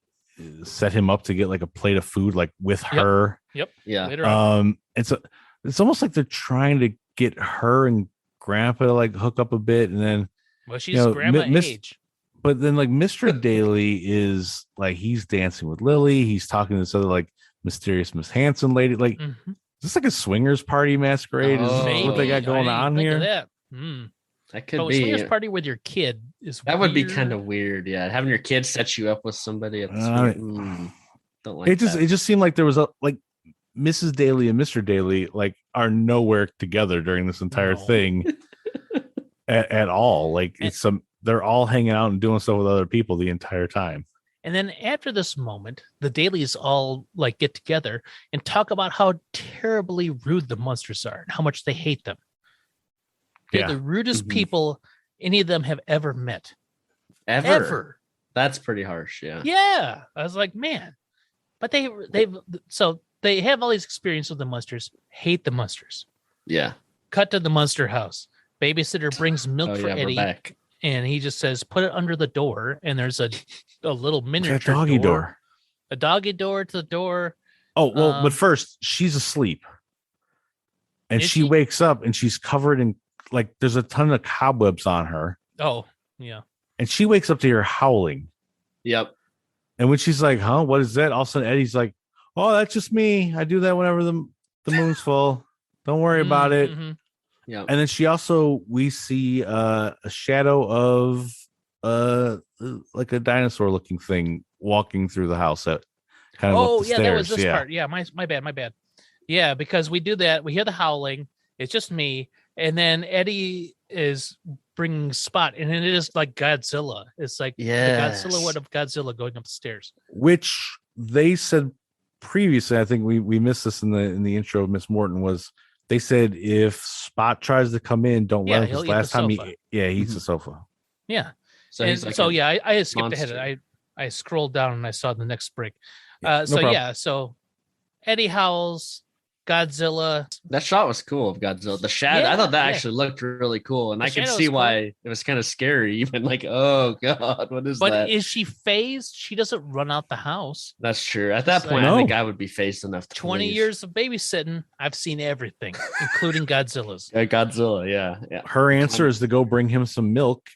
set him up to get like a plate of food, like with her. Yep. Yeah. Later on. And so it's almost like they're trying to get her and Grandpa to like hook up a bit, and then Well, she's grandma age. But then like Mr. Daly is like he's dancing with Lily. He's talking to this other like mysterious Miss Hanson lady. Like is this like a swingers party masquerade? Is this what they got going on here? That. That could but be. Swingers party with your kid is that weird. would be kind of weird. Yeah, having your kid set you up with somebody at the don't like it. Just seemed like there was a like Mrs. Daly and Mr. Daly like are nowhere together during this entire thing at all. Like they're all hanging out and doing stuff with other people the entire time. And then after this moment, the Dalys all like get together and talk about how terribly rude the Munsters are and how much they hate them. They're the rudest people any of them have ever met. Ever. That's pretty harsh. Yeah. Yeah. I was like, man, but they have all these experiences with the Munsters, hate the Munsters. Yeah. Cut to the Munster house. Babysitter brings milk for Eddie. And he just says, put it under the door. And there's a little miniature doggy door. A doggy door to the door. Oh, well, but first, she's asleep. And she wakes up and she's covered in, like, there's a ton of cobwebs on her. Oh, yeah. And she wakes up to hear howling. Yep. And when she's like, huh, what is that? All of a sudden, Eddie's like, oh, that's just me. I do that whenever the moon's full. Don't worry about it. Yeah. And then we see a shadow of like a dinosaur looking thing walking through the house at kind of up the stairs. That was this part. Yeah, my bad. Yeah, because we do that. We hear the howling. It's just me. And then Eddie is bringing Spot, and it is like Godzilla. It's like the silhouette of Godzilla going up the stairs. Which they said previously, I think we missed this in the intro of Miss Morton, was they said if Spot tries to come in, don't let him, because last time he eats the sofa. Yeah. So I skipped ahead. I scrolled down and I saw the next break. So Eddie howls, Godzilla. That shot was cool of Godzilla. The shadow, I thought that actually looked really cool, and I could see why it was kind of scary. Even like, oh god, what is that? But is she phased? She doesn't run out the house. That's true. At that point, I think I would be phased enough to 20 leave. years of babysitting. I've seen everything, including Godzilla's. Godzilla, yeah. Her answer is to go bring him some milk.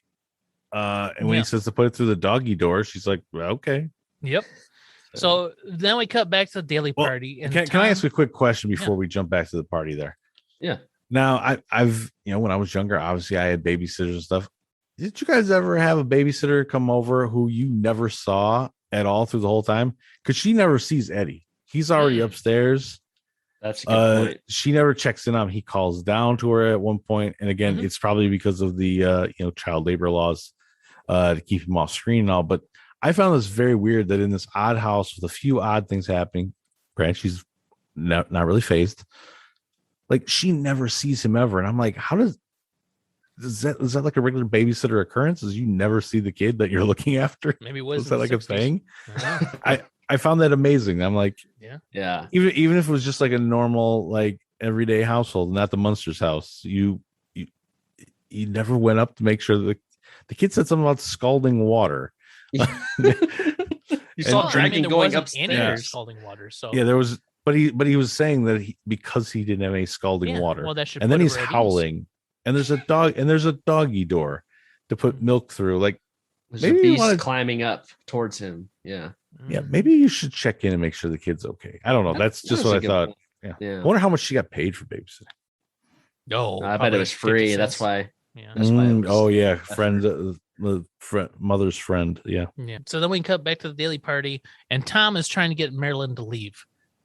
And when he says to put it through the doggy door, she's like, well, okay. Yep. So then we cut back to the daily party. And can I ask a quick question before we jump back to the party there? Yeah. Now, I've when I was younger, obviously I had babysitters and stuff. Did you guys ever have a babysitter come over who you never saw at all through the whole time? Because she never sees Eddie. He's already upstairs. That's a good point. She never checks in on him. He calls down to her at one point. And again, it's probably because of the child labor laws to keep him off screen and all. But I found this very weird that in this odd house with a few odd things happening, granted, she's not really phased. Like, she never sees him ever. And I'm like, how is that like a regular babysitter occurrence? Is you never see the kid that you're looking after? Maybe was that like 60s. a thing? I found that amazing. I'm like, yeah. Even if it was just like a normal, like everyday household, not the Munsters house, you never went up to make sure that the kid said something about scalding water. You saw drinking going upstairs. Scalding water. So there was, but he was saying that because he didn't have any scalding water. Well, that should. And then he's howling, and there's a doggy door to put milk through. Like, there's a beast climbing up towards him. Yeah. Yeah, maybe you should check in and make sure the kid's okay. I don't know. That's just what I thought. Yeah. I wonder how much she got paid for babysitting. No, I bet it was free. That's why. Yeah. Mother's friend. Yeah. So then we cut back to the daily party, and Tom is trying to get Marilyn to leave.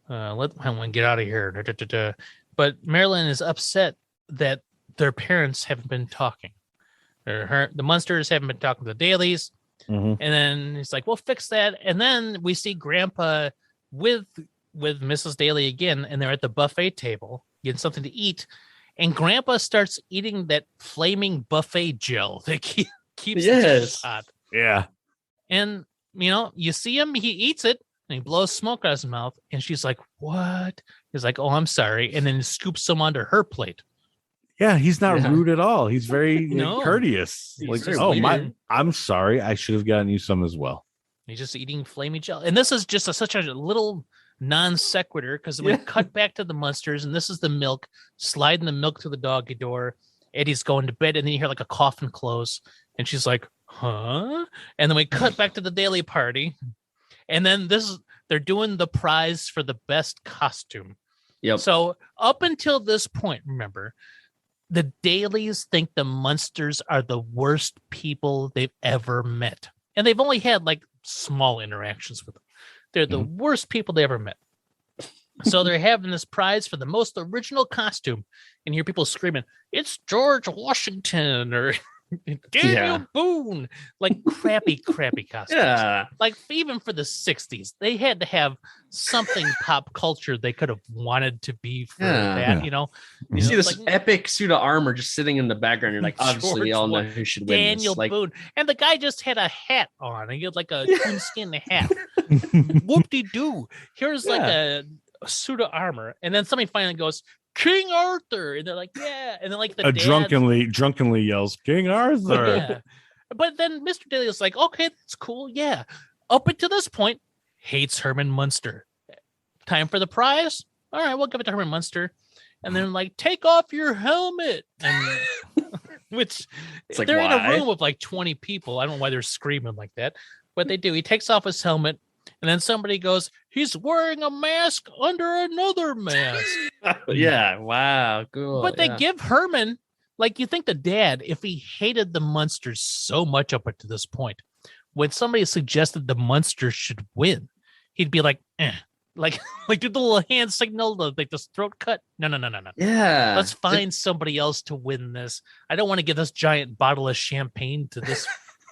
Let Helen get out of here. But Marilyn is upset that their parents haven't been talking. The Munsters haven't been talking to the Dailies. And then he's like, we'll fix that. And then we see Grandpa with Mrs. Daly again, and they're at the buffet table getting something to eat. And Grandpa starts eating that flaming buffet gel that keeps it hot. Yeah. And, you see him, he eats it, and he blows smoke out of his mouth. And she's like, what? He's like, oh, I'm sorry. And then scoops some onto her plate. Yeah, he's not rude at all. He's very courteous. He's like, I'm sorry. I should have gotten you some as well. He's just eating flaming gel. And this is just such a little non sequitur because we cut back to the Munsters, and this is the milk sliding the milk to the doggy door. Eddie's going to bed, and then you hear like a coffin close, and she's like, "Huh?" And then we cut back to the daily party, and then they're doing the prize for the best costume. Yep. So up until this point, remember, the dailies think the Munsters are the worst people they've ever met, and they've only had like small interactions with them. They're the worst people they ever met. So they're having this prize for the most original costume, and you hear people screaming, "It's George Washington," or Daniel Boone, like crappy costumes. Yeah. Like even for the 60s, they had to have something pop culture they could have wanted to be for that, you know. You see this like, epic suit of armor just sitting in the background. You're like, obviously, we all know who should win. Daniel this. Boone. And the guy just had a hat on. He had like a coonskin hat. Whoop-de-doo. Here's like a suit of armor. And then somebody finally goes, "King Arthur," and they're like, "Yeah," and then like the drunkenly yells, "King Arthur!" Yeah. But then Mr. Daly is like, "Okay, that's cool, yeah." Up until this point, hates Herman Munster. Time for the prize. All right, we'll give it to Herman Munster, and then like, "Take off your helmet," and which it's like, they're in a room with like 20 people. I don't know why they're screaming like that, but they do. He takes off his helmet. And then somebody goes, "He's wearing a mask under another mask." Yeah, wow, cool. But they give Herman, like, you think the dad, if he hated the Munsters so much up to this point, when somebody suggested the Munsters should win, he'd be like, "Eh." Like do the little hand signal, like this throat cut. No. Yeah. Let's find somebody else to win this. I don't want to give this giant bottle of champagne to this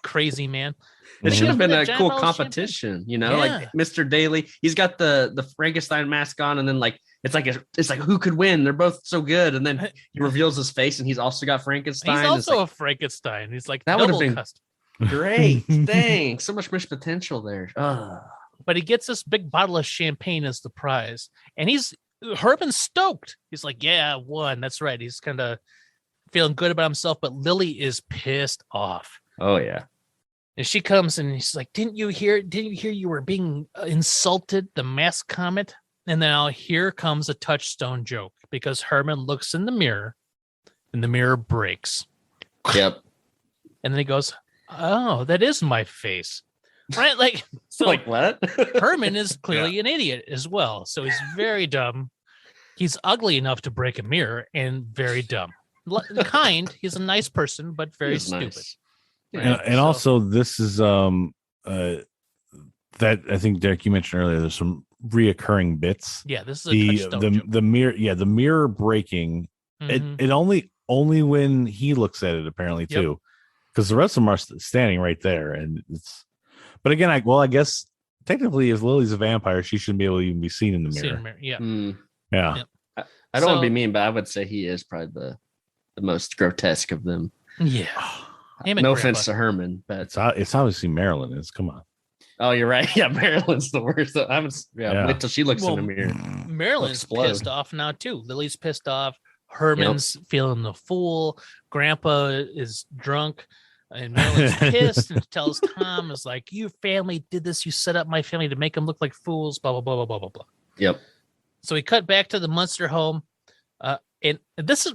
crazy man. It should have been a cool competition, you know, like Mr. Daly. He's got the Frankenstein mask on, and then like it's like who could win? They're both so good, and then he reveals his face, and he's also got Frankenstein. He's also a Frankenstein. He's like that would have been custom. Great. Dang, so much missed potential there. But he gets this big bottle of champagne as the prize, and Herman's stoked. He's like, "Yeah, I won. That's right." He's kind of feeling good about himself, but Lilly is pissed off. Oh yeah. And she comes and she's like, Didn't you hear you were being insulted, the mask comment?" And now here comes a touchstone joke, because Herman looks in the mirror and the mirror breaks. Yep. And then he goes, "Oh, that is my face." Right? Like, so like what? Herman is clearly an idiot as well. So he's very dumb. He's ugly enough to break a mirror and very dumb. Kind, he's a nice person, but very stupid. Nice. Right? And also this is that I think, Derek, you mentioned earlier, there's some reoccurring bits. Yeah, this is a touchstone joke. The mirror breaking. It only when he looks at it, apparently, too, because the rest of them are standing right there, and it's. But again, I guess technically, if Lily's a vampire, she shouldn't be able to even be seen in the mirror. Yeah. Yeah. Yep. I don't want to be mean, but I would say he is probably the most grotesque of them. Yeah. No offense to Herman, but it's obviously Marilyn is. Come on. Oh, you're right. Yeah, Marilyn's the worst. Wait till she looks in the mirror. Marilyn's pissed off now too. Lily's pissed off. Herman's feeling the fool. Grandpa is drunk, and Marilyn's pissed and tells Tom, "Is like, your family did this. You set up my family to make them look like fools." Blah blah blah blah blah blah blah. Yep. So we cut back to the Munster home, and this is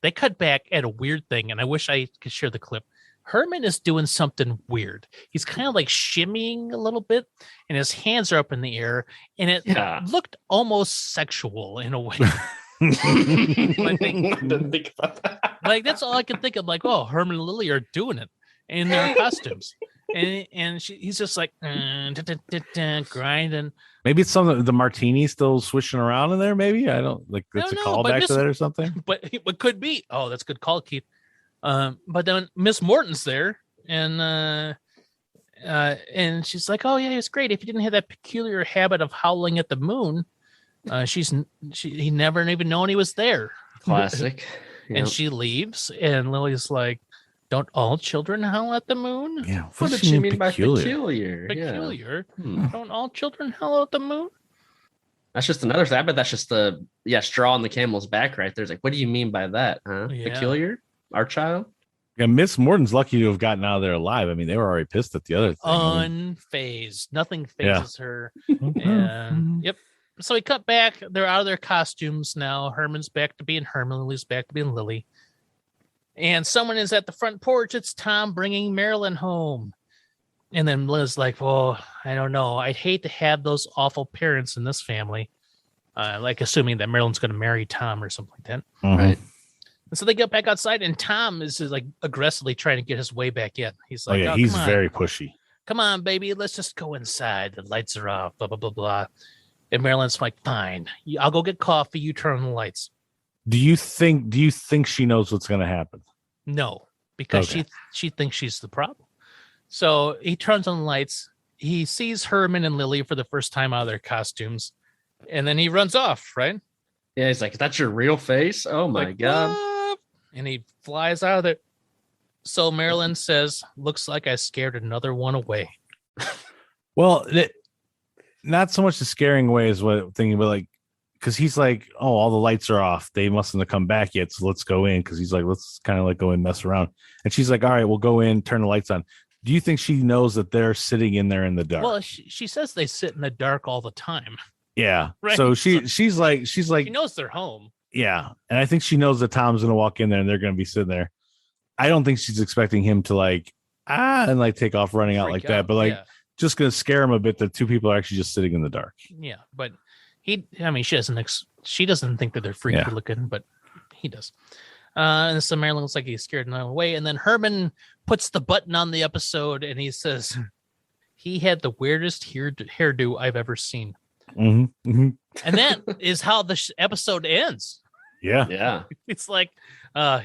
they cut back at a weird thing, and I wish I could share the clip. Herman is doing something weird. He's kind of like shimmying a little bit, and his hands are up in the air, and it looked almost sexual in a way. Didn't think about that. Like, that's all I can think of. Like, oh, Herman and Lilly are doing it in their costumes, and he's just like grinding. Maybe it's something, the martini still swishing around in there. Maybe I don't like. That's a callback to that or something. But it could be. Oh, that's a good call, Keith. But then Miss Morton's there, and she's like, "Oh yeah, it's great. If you didn't have that peculiar habit of howling at the moon, he never even known he was there." Classic. And she leaves, and Lily's like, "Don't all children howl at the moon?" Yeah. What did she mean by peculiar? Peculiar. Don't all children howl at the moon? That's just another thing. I bet that's just the straw on the camel's back right there. It's like, what do you mean by that? Huh? Yeah. Peculiar? Our child? Yeah, Miss Morton's lucky to have gotten out of there alive. I mean, they were already pissed at the other thing. Unfazed. Nothing phases her. And So we cut back. They're out of their costumes now. Herman's back to being Herman. Lily's back to being Lily. And someone is at the front porch. It's Tom bringing Marilyn home. And then Liz like, well, I don't know. I'd hate to have those awful parents in this family. Like assuming that Marilyn's going to marry Tom or something like that. Right. And so they get back outside, and Tom is like aggressively trying to get his way back in. He's like, oh, he's very pushy. Come on, baby. Let's just go inside. The lights are off, blah, blah, blah, blah. And Marilyn's like, fine. I'll go get coffee. You turn on the lights. Do you think she knows what's going to happen? No, because she thinks she's the problem. So he turns on the lights. He sees Herman and Lily for the first time out of their costumes. And then he runs off, right? Yeah, he's like, that's your real face? Oh, my God. What? And he flies out of there. So Marilyn says, looks like I scared another one away. Well, not so much the scaring away is what I'm thinking, but like, because he's like, oh, all the lights are off. They mustn't have come back yet. So let's go in. Because he's like, let's kind of like go and mess around. And she's like, all right, we'll go in, turn the lights on. Do you think she knows that they're sitting in there in the dark? Well, she says they sit in the dark all the time. Yeah. Right. So she's like, she knows they're home. Yeah. And I think she knows that Tom's going to walk in there and they're going to be sitting there. I don't think she's expecting him to like, and like take off running out like that. But like, just going to scare him a bit that two people are actually just sitting in the dark. Yeah. But she doesn't think that they're freaky looking, but he does. And so Marilyn looks like he's scared and away. And then Herman puts the button on the episode and he says, he had the weirdest hairdo I've ever seen. Mm-hmm. Mm-hmm. And that is how the episode ends. Yeah. Yeah. It's like,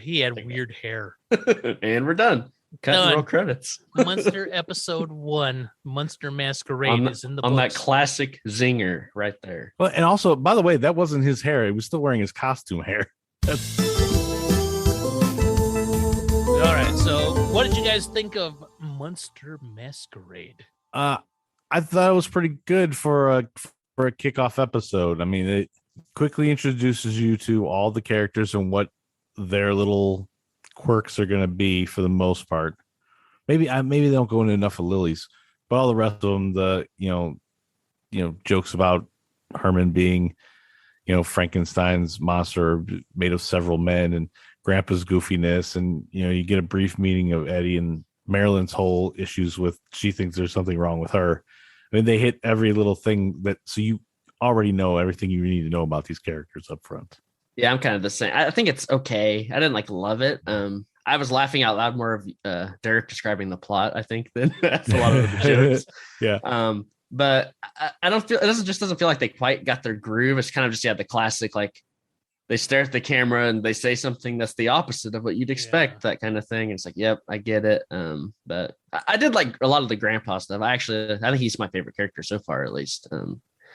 he had weird hair. And we're done. Roll credits. Munster episode 1, Munster Masquerade is in the books. On that classic zinger right there. Well, and also, by the way, that wasn't his hair. He was still wearing his costume hair. All right. So what did you guys think of Munster Masquerade? I thought it was pretty good for a kickoff episode. I mean, it quickly introduces you to all the characters and what their little quirks are going to be for the most part. Maybe they don't go into enough of Lily's, but all the rest of them, the jokes about Herman being Frankenstein's monster made of several men, and Grandpa's goofiness, and you get a brief meeting of Eddie and Marilyn's whole issues with, she thinks there's something wrong with her. I mean, they hit every little thing so you already know everything you need to know about these characters up front. Yeah, I'm kind of the same. I think it's okay. I didn't love it. I was laughing out loud more of Derek describing the plot, I think, than that's a lot of the jokes. Yeah. But I don't feel, doesn't feel like they quite got their groove. It's kind of just, the classic, like they stare at the camera and they say something that's the opposite of what you'd expect, that kind of thing. And it's like, yep, I get it. But I did like a lot of the grandpa stuff. I think he's my favorite character so far, at least.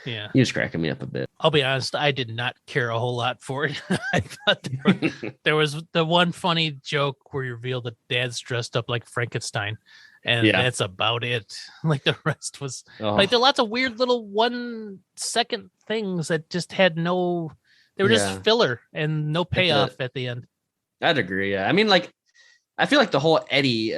Yeah, he was cracking me up a bit. I'll be honest, I did not care a whole lot for it. I thought there was the one funny joke where you reveal that Dad's dressed up like Frankenstein, and that's about it. Like the rest was like there are lots of weird little 1 second things that just had no. They were just filler and no payoff at the end. I'd agree. Yeah, I mean, like, I feel like the whole Eddie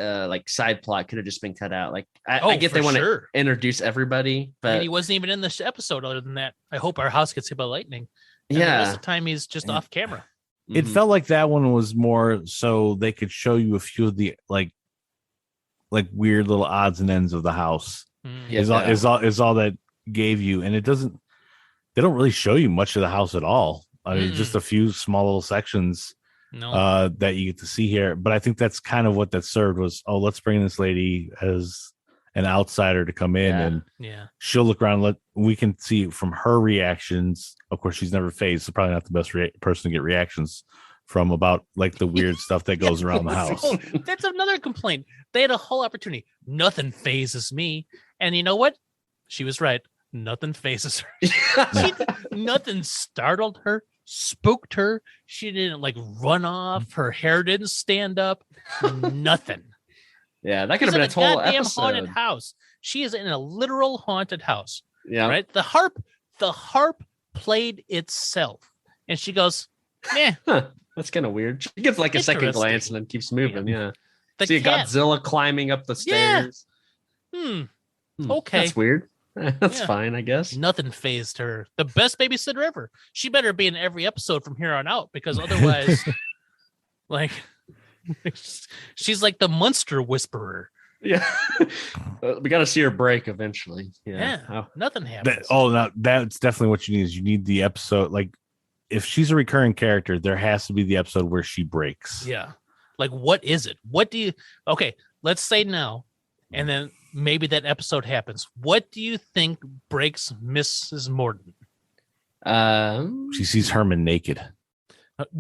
side plot could have just been cut out. Like, I get they want to introduce everybody, but he wasn't even in this episode. Other than that, I hope our house gets hit by lightning. And the rest of the time he's just off camera. It felt like that one was more so they could show you a few of the like weird little odds and ends of the house. Is all that gave you, and it doesn't. They don't really show you much of the house at all. I mean, just a few small little sections. No. That you get to see here, but I think that's kind of what that served was. Oh, let's bring this lady as an outsider to come in, and she'll look around. We can see from her reactions. Of course, she's never phased, so probably not the best person to get reactions from about like the weird stuff that goes around the house. Oh, that's another complaint. They had a whole opportunity. Nothing phases me, and you know what? She was right. Nothing phases her. Nothing startled her. Spooked her. She didn't like run off. Her hair didn't stand up. Nothing. Yeah, that could have been a whole episode. Haunted house. She is in a literal haunted house. Yeah. Right. The harp played itself, and she goes, "Yeah, that's kind of weird." She gets like a second glance and then keeps moving. Yeah. See a Godzilla climbing up the stairs. Okay. That's weird. That's fine, I guess. Nothing phased her. The best babysitter ever. She better be in every episode from here on out, because otherwise, like, she's like the Munster whisperer. Yeah. We got to see her break eventually. Yeah. Nothing happens. That's definitely what you need. Is you need the episode. Like, if she's a recurring character, there has to be the episode where she breaks. Yeah. Like, what is it? What do you? Okay, let's say now, and then maybe that episode happens. What do you think breaks Mrs. Morton? She sees Herman naked.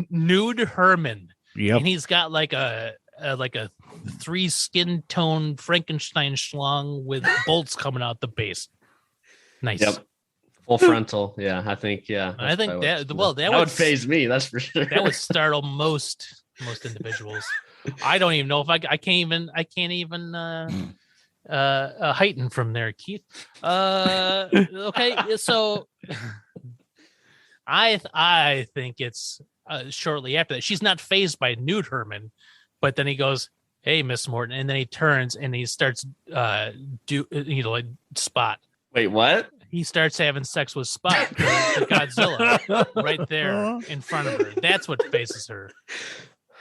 Nude Herman. Yep. And he's got like a 3 skin tone Frankenstein schlong with bolts coming out the base. Nice. Yep. Full frontal. Yeah, I think. Yeah, I think that would phase me. That's for sure. That would startle most individuals. I don't even know if I can't even heighten from there, Keith. Okay, so I think it's shortly after that. She's not phased by Nude Herman, but then he goes, "Hey, Miss Morton," and then he turns and he starts like Spot. Wait, what? He starts having sex with Spot, the Godzilla, right there in front of her. That's what faces her.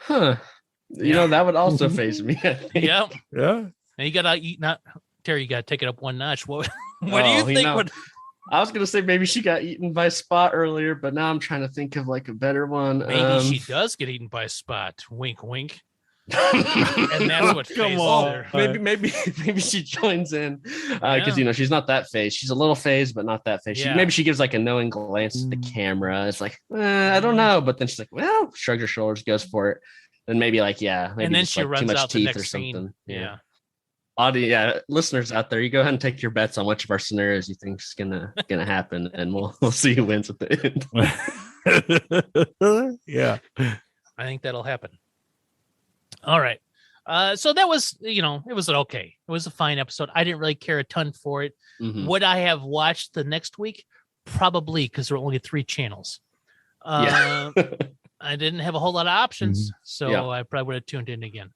Huh. You know, that would also phase me. I think. Yep. Yeah. And you gotta eat. Not Terry. You gotta take it up one notch. What do you think? I was gonna say maybe she got eaten by Spot earlier, but now I'm trying to think of like a better one. Maybe she does get eaten by Spot. Wink, wink. And that's what phases her. Maybe she joins in because you know she's not that phased. She's a little phased, but not that phased. Maybe she gives like a knowing glance at the camera. It's like I don't know, but then she's like, well, shrugs her shoulders, goes for it. Then maybe like maybe and then she like runs too much out teeth the next or something. scene. Yeah. Audio, listeners out there, you go ahead and take your bets on which of our scenarios you think is gonna happen, and we'll see who wins at the end. Yeah, I think that'll happen. All right. So that was, it was okay. It was a fine episode. I didn't really care a ton for it. Mm-hmm. Would I have watched the next week? Probably, because there were only 3 channels. I didn't have a whole lot of options, so I probably would have tuned in again.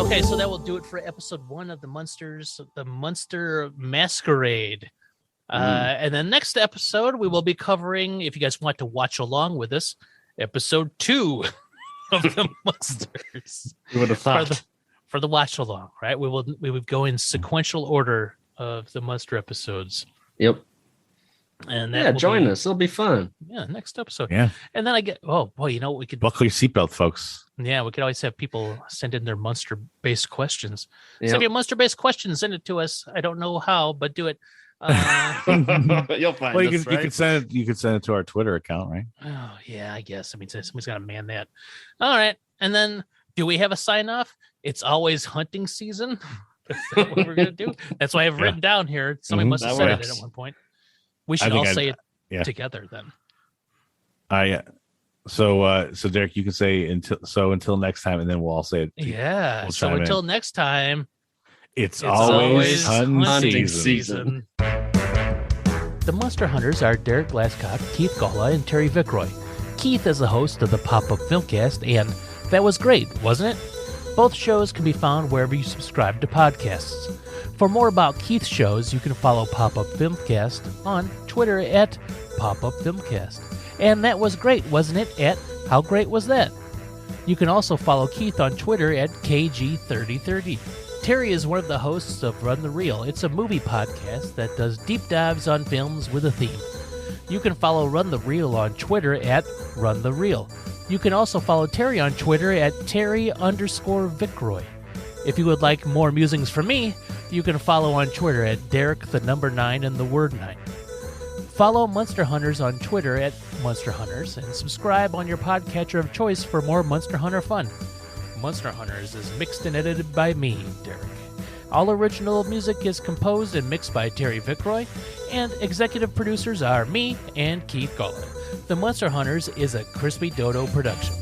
Okay, so that will do it for episode 1 of the Munsters, the Munster Masquerade. And then next episode, we will be covering, if you guys want to watch along with us, episode 2 of the Munsters. You would have thought for the watch along, right? We would go in sequential order of the Munster episodes. Yep. And that join us. It'll be fun. Yeah, next episode. Yeah. And then we could buckle your seatbelt, folks. Yeah, we could always have people send in their Munster-based questions. Yep. Send your Munster-based questions, send it to us. I don't know how, but do it. You'll find you could send it to our Twitter account, right? Oh yeah, I guess. I mean, somebody's got to man that. All right, and then do we have a sign off? It's always hunting season. Is that what we're gonna do? That's why I've written down here. Somebody must have said it at one point. We should all say it together then. Yeah. So Derek, you can say until next time, and then we'll all say it. Yeah. We'll so until next time. It's always hunting season. The Munster Hunters are Derek Glascock, Keith Gawla, and Terry Vickroy. Keith is the host of the Pop-Up Filmcast, and that was great, wasn't it? Both shows can be found wherever you subscribe to podcasts. For more about Keith's shows, you can follow Pop-Up Filmcast on Twitter at Pop-Up Filmcast. And that was great, wasn't it? At How Great Was That? You can also follow Keith on Twitter at KG3030. Terry is one of the hosts of Run the Reel. It's a movie podcast that does deep dives on films with a theme. You can follow Run the Reel on Twitter at Run the Reel. You can also follow Terry on Twitter at Terry_Vickroy. If you would like more musings from me, you can follow on Twitter at Derek9 and the word 9. Follow Munster Hunters on Twitter at Munster Hunters and subscribe on your podcatcher of choice for more Munster Hunter fun. Munster Hunters is mixed and edited by me, Derek. All original music is composed and mixed by Terry Vickroy, and executive producers are me and Keith Gawla. The Munster Hunters is a Krispy Dodo production.